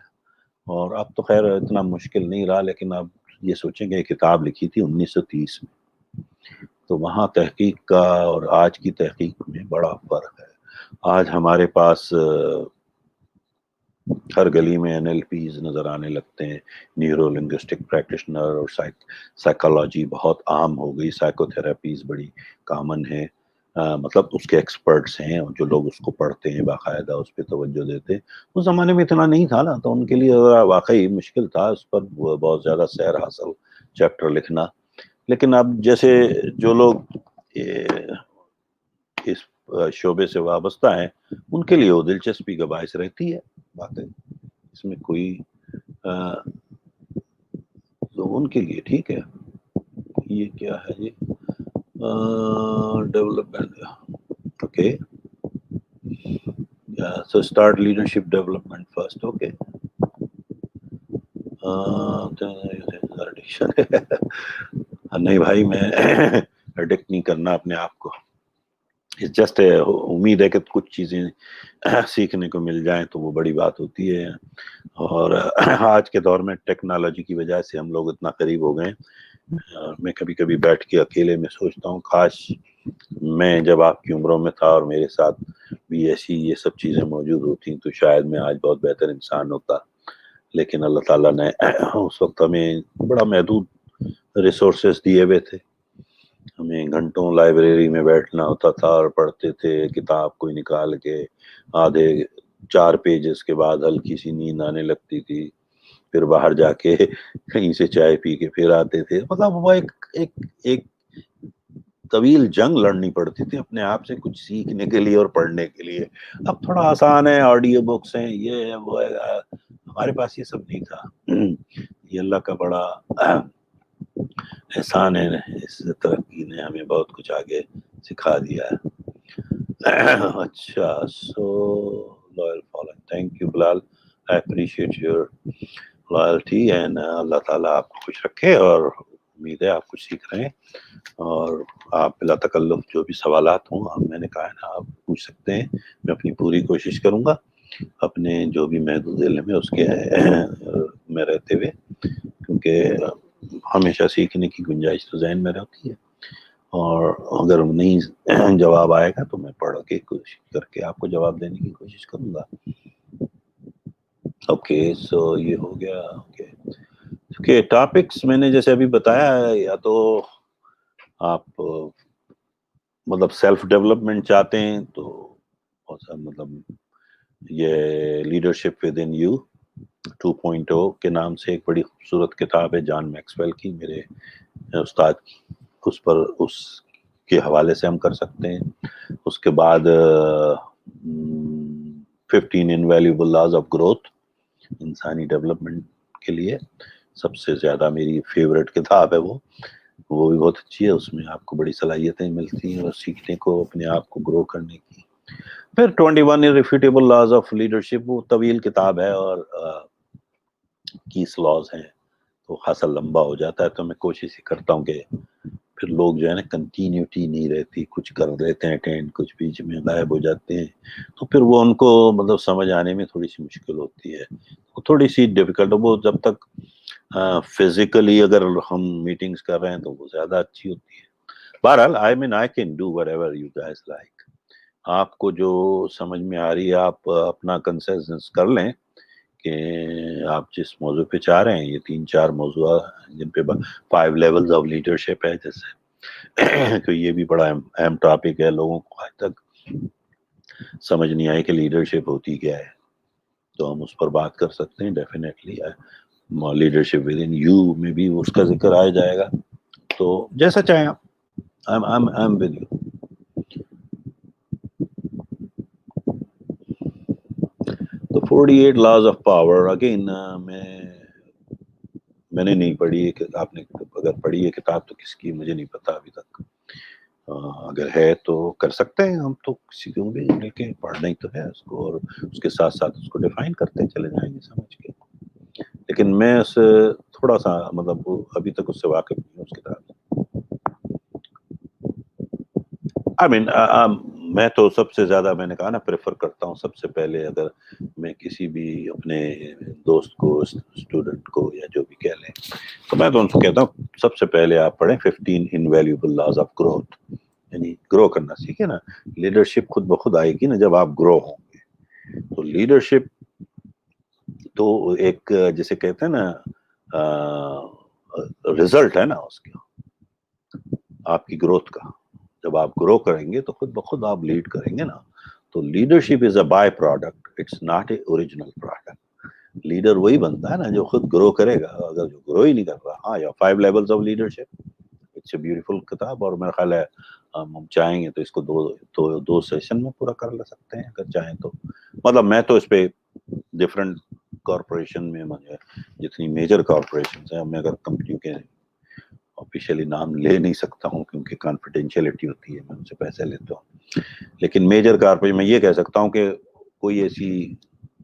اور اب تو خیر اتنا مشکل نہیں رہا, لیکن اب یہ سوچیں کہ یہ کتاب لکھی تھی 1930 میں, تو وہاں تحقیق کا اور آج کی تحقیق میں بڑا فرق ہے. آج ہمارے پاس ہر گلی میں NLPs نظر آنے لگتے ہیں, نیورو لنگوسٹک پریکٹیشنر, اور سائیکالوجی بہت عام ہو گئی, سائیکو تھراپیز بڑی کامن ہے, مطلب اس کے ایکسپرٹس ہیں جو لوگ اس کو پڑھتے ہیں باقاعدہ اس پہ توجہ دیتے. اس زمانے میں اتنا نہیں تھا نا, تو ان کے لیے واقعی مشکل تھا اس پر بہت زیادہ سیر حاصل چیپٹر لکھنا. لیکن اب جیسے جو لوگ اس شعبے سے وابستہ ہیں ان کے لیے وہ دلچسپی کا باعث رہتی ہے بات ہے, اس میں کوئی تو ان کے لیے ٹھیک ہے. یہ کیا ہے جی, development, okay, so start leadership development first, okay. نہیں بھائی, میں ایڈکٹ نہیں کرنا اپنے آپ کو, جسٹ امید ہے کہ کچھ چیزیں سیکھنے کو مل جائیں تو وہ بڑی بات ہوتی ہے. اور آج کے دور میں ٹیکنالوجی کی وجہ سے ہم لوگ اتنا قریب ہو گئے, میں کبھی کبھی بیٹھ کے اکیلے میں سوچتا ہوں کاش میں جب آپ کی عمروں میں تھا اور میرے ساتھ بھی ایسی یہ سب چیزیں موجود ہوتی تو شاید میں آج بہت بہتر انسان ہوتا. لیکن اللہ تعالیٰ نے اس وقت ہمیں بڑا محدود ریسورسز دیے ہوئے تھے, ہمیں گھنٹوں لائبریری میں بیٹھنا ہوتا تھا اور پڑھتے تھے کتاب کوئی نکال کے, آدھے 4 پیجز کے بعد ہلکی سی نیند آنے لگتی تھی, پھر باہر جا کے کہیں سے چائے پی کے پھر آتے تھے. مطلب وہ ایک طویل جنگ لڑنی پڑتی تھی اپنے آپ سے کچھ سیکھنے کے لیے اور پڑھنے کے لیے. اب تھوڑا آسان ہے, آڈیو بکس ہیں, یہ ہے وہ ہے, ہمارے پاس یہ سب نہیں تھا. یہ اللہ کا بڑا احسان ہے, اس ترقی نے ہمیں بہت کچھ آگے سکھا دیا ہے. اچھا, so loyal following, thank you Bilal, I appreciate your loyalty, and Allah تعالیٰ آپ کو خوش رکھے, اور امید ہے آپ کچھ سیکھ رہے ہیں. اور آپ بلا تکلف جو بھی سوالات ہوں, اب میں نے کہا ہے نا آپ پوچھ سکتے ہیں, میں اپنی پوری کوشش کروں گا اپنے جو بھی محدود علم ہے اس کے میں رہتے ہوئے, کیونکہ ہمیشہ سیکھنے کی گنجائش تو ذہن میں رہتی ہے, اور اگر نہیں جواب آئے گا تو میں پڑھ کے کوشش کر کے آپ کو جواب دینے کی کوشش کروں گا. اوکے, سو یہ ہو گیا. اوکے, ٹاپکس میں نے جیسے ابھی بتایا ہے, یا تو آپ مطلب سیلف ڈیولپمنٹ چاہتے ہیں تو مطلب یہ لیڈرشپ ود ان یو 2.0 کے نام سے ایک بڑی خوبصورت کتاب ہے جان میکسویل کی, میرے استاد کی, اس پر اس کے حوالے سے ہم کر سکتے ہیں. اس کے بعد 15 invaluable laws of growth, انسانی ڈیولپمنٹ کے لیے سب سے زیادہ میری فیوریٹ کتاب ہے وہ بھی بہت اچھی ہے. اس میں آپ کو بڑی صلاحیتیں ملتی ہیں اور سیکھنے کو, اپنے آپ کو گرو کرنے کی. پھر 21 irrefutable laws of leadership, وہ طویل کتاب ہے اور 21 لاز ہیں تو خاصا لمبا ہو جاتا ہے, تو میں کوشش ہی کرتا ہوں کہ پھر لوگ جو ہے نا کنٹینیوٹی نہیں رہتی، کچھ کر لیتے ہیں اٹینڈ، کچھ بیچ میں غائب ہو جاتے ہیں، تو پھر وہ ان کو مطلب سمجھ آنے میں تھوڑی سی مشکل ہوتی ہے، تھوڑی سی ڈیفیکلٹ. وہ جب تک فزیکلی اگر ہم میٹنگز کر رہے ہیں تو وہ زیادہ اچھی ہوتی ہے. بہرحال I can do whatever you guys like. آپ کو جو سمجھ میں آ رہی ہے آپ اپنا کنسنسس کر لیں کہ آپ جس موضوع پہ چاہ رہے ہیں. یہ 3-4 موضوع جن پہ 5 لیولز آف لیڈرشپ ہے جیسے تو یہ بھی بڑا اہم ٹاپک ہے. لوگوں کو آج تک سمجھ نہیں آئی کہ لیڈرشپ ہوتی کیا ہے، تو ہم اس پر بات کر سکتے ہیں. Definitely leadership with in you میں بھی اس کا ذکر آیا جائے گا، تو جیسا چاہیں آپ. I'm with you. تو 48 laws of power اگین میں نے نہیں پڑھی ہے. آپ نے اگر پڑھی ہے کتاب تو کس کی مجھے نہیں پتا ابھی تک. اگر ہے تو کر سکتے ہیں ہم، تو کسی کو بھی لے کے پڑھنا ہی تو ہے اس کو، اور اس کے ساتھ ساتھ اس کو ڈیفائن کرتے چلے جائیں گے سمجھ کے. لیکن میں اس تھوڑا سا مطلب ابھی تک اس سے واقف نہیں ہوں اس کتاب سے. میں تو سب سے زیادہ میں نے کہا نا پریفر کرتا ہوں سب سے پہلے، اگر میں کسی بھی اپنے دوست کو اسٹوڈنٹ کو یا جو بھی کہہ لیں تو میں تو ان سے کہتا ہوں سب سے پہلے آپ پڑھیں 15 انویلیبل لاز آف گروتھ. یعنی گرو کرنا سیکھیں نا. لیڈرشپ خود بخود آئے گی نا جب آپ گرو ہوں گے. تو لیڈرشپ تو ایک جسے کہتے ہیں نا رزلٹ ہے نا اس کا، آپ کی گروتھ کا. جب آپ گرو کریں گے تو خود بخود آپ لیڈ کریں گے نا. تو leadership is a by product, it's not a original product. Leader وہی بنتا ہے نا جو خود گرو کرے گا. اگر جو گرو ہی نہیں کر رہا. ہاں، یا 5 levels of leadership, it's a beautiful کتاب، اور میرا خیال ہے ہم چاہیں گے تو اس کو دو سیشن میں پورا کر لے سکتے ہیں اگر چاہیں تو. مطلب میں تو اس پہ ڈفرینٹ کارپوریشن میں جتنی میجر کارپوریشنز ہیں، میں اگر کمپنیوں کے آفیشیلی نام لے نہیں سکتا ہوں کیونکہ کانفیڈینشیلٹی ہوتی ہے، میں ان سے پیسے لیتا ہوں. لیکن میجر کارپوریشن میں یہ کہہ سکتا ہوں کہ کوئی ایسی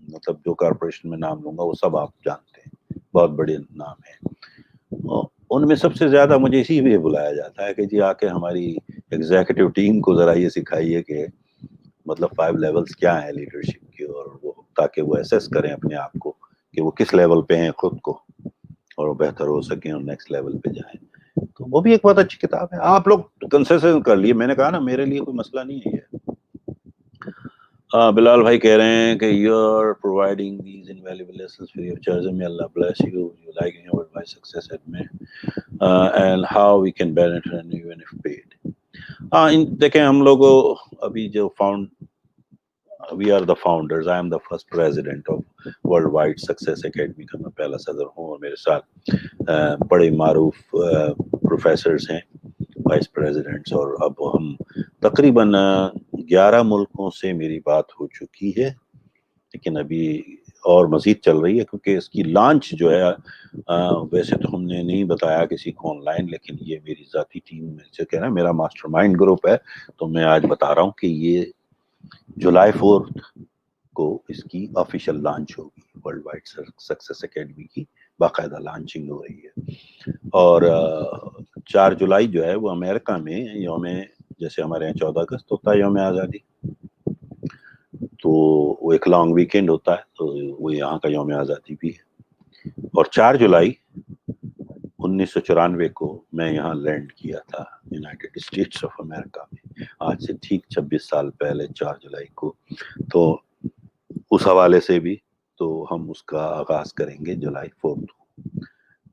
مطلب جو کارپوریشن میں نام لوں گا وہ سب آپ جانتے ہیں، بہت بڑے نام ہیں. ان میں سب سے زیادہ مجھے اسی لیے بلایا جاتا ہے کہ جی آ کے ہماری ایگزیکٹو ٹیم کو ذرا یہ سکھائیے کہ مطلب 5 لیولز کیا ہیں لیڈرشپ کی، اور وہ تاکہ وہ ایسیس کریں اپنے آپ کو کہ وہ کس لیول پہ ہیں خود کو، اور وہ بہتر ہو سکیں اور نیکسٹ لیول پہ جائیں. تو وہ بھی ایک بہت اچھی کتاب ہے. آپ لوگ کنسیشن کر لیے، میں نے کہا نا میرے لیے کوئی مسئلہ نہیں ہے یہ. بلال بھائی کہہ رہے ہیں کہ you are providing these invaluable lessons free of charge. may Allah bless you. You like your advice success at me and how we can benefit even if paid. دیکھیں ہم لوگ ابھی جو we are the founders. I am the first president of Worldwide Success Academy کا میں پہلا صدر ہوں، اور میرے ساتھ بڑے معروف پروفیسرز ہیں، وائس پریزیڈنٹس، اور اب ہم تقریباً 11 ملکوں سے میری بات ہو چکی ہے. لیکن ابھی اور مزید چل رہی ہے کیونکہ اس کی لانچ جو ہے ویسے تو ہم نے نہیں بتایا کسی کو آن لائن، لیکن یہ میری ذاتی ٹیم میں سے کہنا میرا ماسٹر مائنڈ گروپ ہے، تو میں آج بتا رہا ہوں کہ یہ جولائی 4 کو اس کی آفیشیل لانچ ہوگی. ورلڈ وائڈ سکسیس اکیڈمی کی باقاعدہ لانچنگ ہو رہی ہے. اور 4 جولائی جو ہے وہ امریکہ میں یوم، جیسے ہمارے یہاں 14 اگست ہوتا ہے یوم آزادی، تو وہ ایک لانگ ویکینڈ ہوتا ہے، تو وہ یہاں کا یوم آزادی بھی ہے. اور 4 جولائی 1994 کو میں یہاں لینڈ کیا تھا یونائٹڈ اسٹیٹس آف امریکہ میں، آج سے ٹھیک 26 سال پہلے 4 جولائی کو. تو اس حوالے سے بھی تو ہم اس کا آغاز کریں گے جولائی 4 کو.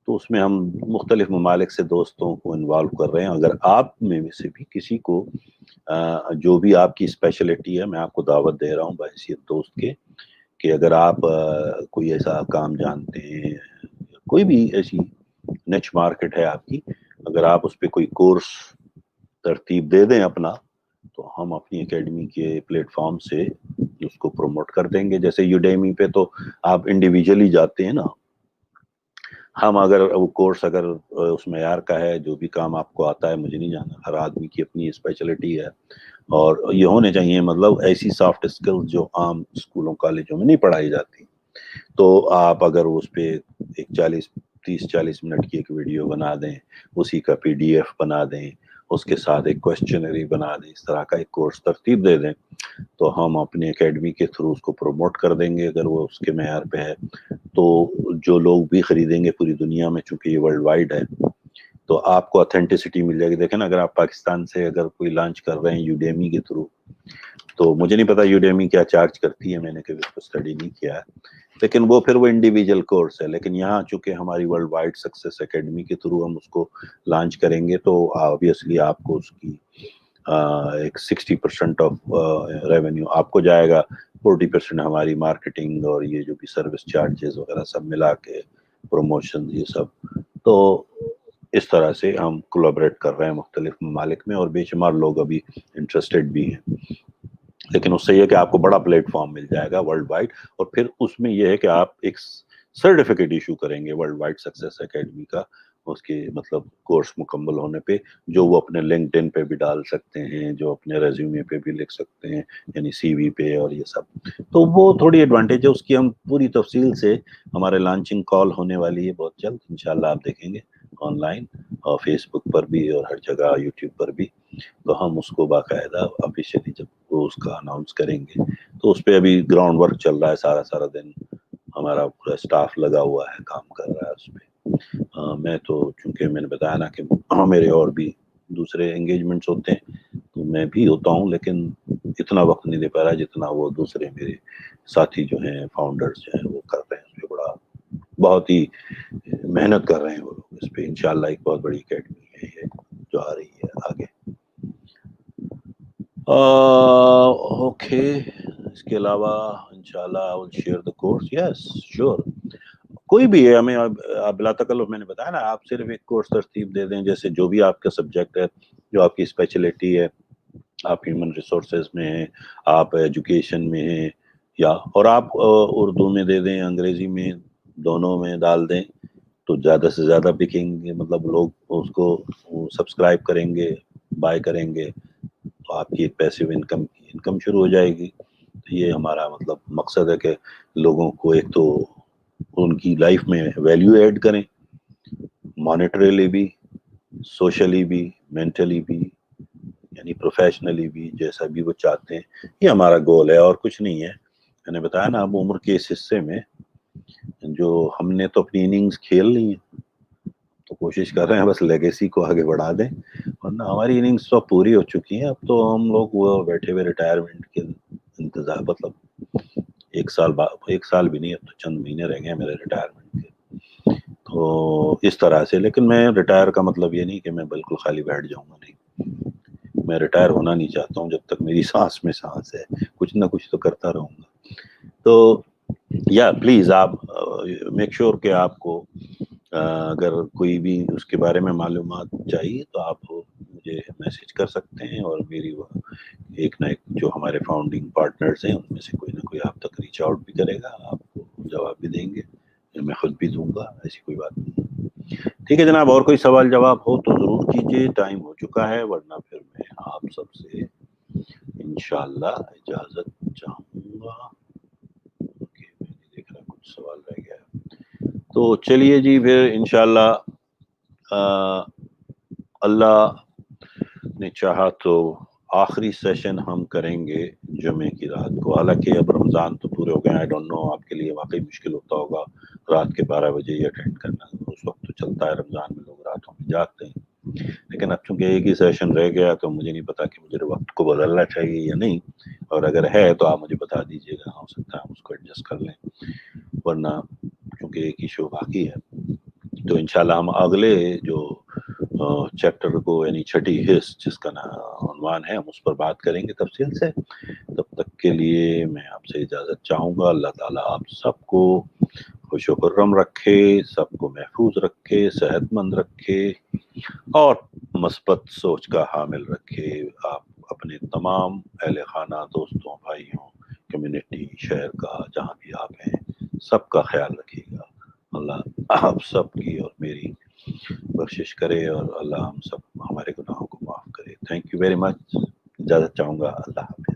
تو اس میں ہم مختلف ممالک سے دوستوں کو انوالو کر رہے ہیں. اگر آپ میں سے بھی کسی کو جو بھی آپ کی اسپیشلٹی ہے، میں آپ کو دعوت دے رہا ہوں بحیثیت دوست کے، کہ اگر آپ کوئی ایسا کام جانتے ہیں، کوئی بھی ایسی نچ مارکیٹ ہے آپ کی، اگر آپ اس پہ کوئی کورس ترتیب دے دیں اپنا، تو ہم اپنی اکیڈمی کے پلیٹ فارم سے اس کو پروموٹ کر دیں گے. جیسے یوڈیمی پہ تو آپ انڈیویجولی جاتے ہیں نا، ہم اگر وہ کورس اگر اس معیار کا ہے، جو بھی کام آپ کو آتا ہے، مجھے نہیں جانا، ہر آدمی کی اپنی اسپیشلٹی ہے، اور یہ ہونے چاہیے مطلب ایسی سافٹ اسکل جو عام اسکولوں کالجوں میں نہیں پڑھائی جاتی. تو آپ اگر اس پہ ایک 30-40 منٹ کی ایک ویڈیو بنا دیں, اسی کا PDF بنا دیں, اس کے ساتھ ایک کویسچنری بنا دیں, اس طرح کا ایک کورس ترتیب دے دیں, تو ہم اپنے اکیڈمی کے تھرو اس کو پروموٹ کر دیں گے. اگر وہ اس کے معیار پہ ہے تو جو لوگ بھی خریدیں گے پوری دنیا میں, چونکہ یہ ورلڈ وائڈ ہے, تو آپ کو اتھینٹسٹی مل جائے گی. دیکھیں نا, اگر آپ پاکستان سے اگر کوئی لانچ کر رہے ہیں یوڈیمی کے تھرو, تو مجھے نہیں پتا یوڈیمی کیا چارج کرتی ہے, میں نے کبھی اس کو اسٹڈی نہیں کیا ہے, لیکن وہ پھر وہ انڈیویجول کورس ہے. لیکن یہاں چونکہ ہماری ورلڈ وائڈ سکسیس اکیڈمی کے تھرو ہم اس کو لانچ کریں گے, تو آبویسلی آپ کو اس کی ایک 60% آف ریونیو آپ کو جائے گا, 40% ہماری مارکیٹنگ اور یہ جو بھی سروس چارجز وغیرہ سب ملا کے, پروموشن یہ سب. تو اس طرح سے ہم کولیبریٹ کر رہے ہیں مختلف ممالک میں, اور بے شمار لوگ ابھی انٹرسٹڈ بھی ہیں. لیکن اس سے یہ کہ آپ کو بڑا پلیٹ فارم مل جائے گا ورلڈ وائڈ, اور پھر اس میں یہ ہے کہ آپ ایک سرٹیفکیٹ ایشو کریں گے ورلڈ وائڈ سکسیس اکیڈمی کا, اس کے مطلب کورس مکمل ہونے پہ, جو وہ اپنے لنکڈ ان پہ بھی ڈال سکتے ہیں, جو اپنے ریزیومے پہ بھی لکھ سکتے ہیں, یعنی CV پہ اور یہ سب. تو وہ تھوڑی ایڈوانٹیج ہے اس کی, ہم پوری تفصیل سے, ہمارے لانچنگ کال ہونے والی ہے بہت جلد انشاءاللہ, آپ دیکھیں گے آن لائن اور فیس بک پر بھی اور ہر جگہ یوٹیوب پر بھی. تو ہم اس کو باقاعدہ آفیشیلی جب وہ اس کا اناؤنس کریں گے, تو اس پہ ابھی گراؤنڈ ورک چل رہا ہے, سارا دن ہمارا پورا اسٹاف لگا ہوا ہے, کام کر رہا ہے اس پہ. میں تو چونکہ میں نے بتایا نا کہ میرے اور بھی دوسرے انگیجمنٹس ہوتے ہیں, تو میں بھی ہوتا ہوں, لیکن اتنا وقت نہیں دے پا رہا جتنا وہ دوسرے میرے ساتھی جو ہیں, فاؤنڈرز جو ہیں, وہ کر رہے ہیں. اس پہ بڑا بہت ہی محنت کر رہے ہیں وہ لوگ اس پہ. انشاءاللہ ایک بہت بڑی اکیڈمی ہے یہ جو آ رہی ہے آگے. اوکے, اس کے علاوہ انشاءاللہ I will share the course. Yes, sure. کوئی بھی ہے, ہمیں بلا تکلف, میں نے بتایا نا, آپ صرف ایک کورس ترتیب دے دیں, جیسے جو بھی آپ کا سبجیکٹ ہے, جو آپ کی اسپیشلٹی ہے, آپ ہیومن ریسورسز میں ہیں, آپ ایجوکیشن میں ہیں, یا اور آپ اردو میں دے دیں, انگریزی میں, دونوں میں ڈال دیں, تو زیادہ سے زیادہ بکیں گے, مطلب لوگ اس کو سبسکرائب کریں گے, بائی کریں گے, تو آپ کی ایک پیسیو انکم شروع ہو جائے گی. یہ ہمارا مطلب مقصد ہے کہ لوگوں کو ایک تو ان کی لائف میں ویلیو ایڈ کریں, مانیٹریلی بھی, سوشلی بھی, مینٹلی بھی, یعنی پروفیشنلی بھی, جیسا بھی وہ چاہتے ہیں. یہ ہمارا گول ہے اور کچھ نہیں ہے. میں نے بتایا نا, اب عمر کے اس حصے میں جو ہم نے تو اپنی اننگز کھیل لی ہیں, تو کوشش کر رہے ہیں بس لیگیسی کو آگے بڑھا دیں, ورنہ ہماری اننگز تو پوری ہو چکی ہیں. اب تو ہم لوگ وہ بیٹھے ہوئے ریٹائرمنٹ کے انتظار, مطلب ایک سال بھی نہیں, اب تو چند مہینے رہ گئے ہیں میرے ریٹائرمنٹ کے. تو اس طرح سے, لیکن میں ریٹائر کا مطلب یہ نہیں کہ میں بالکل خالی بیٹھ جاؤں گا, نہیں, میں ریٹائر ہونا نہیں چاہتا ہوں. جب تک میری سانس میں سانس ہے, کچھ نہ کچھ تو کرتا رہوں گا. تو یا پلیز آپ میک شیور کہ آپ کو اگر کوئی بھی اس کے بارے میں معلومات چاہیے, تو آپ مجھے میسج کر سکتے ہیں, اور میری وہ ایک نہ ایک جو ہمارے فاؤنڈنگ پارٹنرز ہیں, ان میں سے کوئی نہ کوئی آپ تک ریچ آؤٹ بھی کرے گا, آپ کو جواب بھی دیں گے, میں خود بھی دوں گا, ایسی کوئی بات نہیں. ٹھیک ہے جناب, اور کوئی سوال جواب ہو تو ضرور کیجیے, ٹائم ہو چکا ہے, ورنہ پھر میں آپ سب سے انشاءاللہ اجازت چاہوں گا. میں نہیں دیکھ رہا کچھ سوال رہ گیا, تو چلیے جی پھر انشاءاللہ اللہ نے چاہا تو آخری سیشن ہم کریں گے جمعے کی رات کو. حالانکہ اب رمضان تو پورے ہو گئے, آئی ڈونٹ نو آپ کے لیے واقعی مشکل ہوتا ہوگا رات کے 12 بجے یہ اٹینڈ کرنا, اس وقت تو چلتا ہے رمضان میں, لوگ راتوں میں جاگتے ہیں. لیکن اب چونکہ ایک ہی سیشن رہ گیا, تو مجھے نہیں پتا کہ مجھے وقت کو بدلنا چاہیے یا نہیں, اور اگر ہے تو آپ مجھے بتا دیجیے گا, ہو سکتا ہے ہم اس کو ایڈجسٹ کر لیں, ورنہ کیونکہ ایک ہی شو باقی ہے. تو انشاءاللہ ہم اگلے جو چیپٹر کو, یعنی چھٹی حص جس کا عنوان ہے, ہم اس پر بات کریں گے تفصیل سے. تب تک کے لیے میں آپ سے اجازت چاہوں گا. اللہ تعالیٰ آپ سب کو خوش و خرم رکھے, سب کو محفوظ رکھے, صحت مند رکھے, اور مثبت سوچ کا حامل رکھے. آپ اپنے تمام اہل خانہ, دوستوں, بھائیوں, کمیونٹی, شہر کا, جہاں بھی آپ ہیں, سب کا خیال رکھیے گا. اللہ آپ سب کی اور میری بخشش کرے, اور اللہ ہم سب ہمارے گناہوں کو معاف کرے. Thank you very much. اجازت چاہوں گا. اللہ حافظ.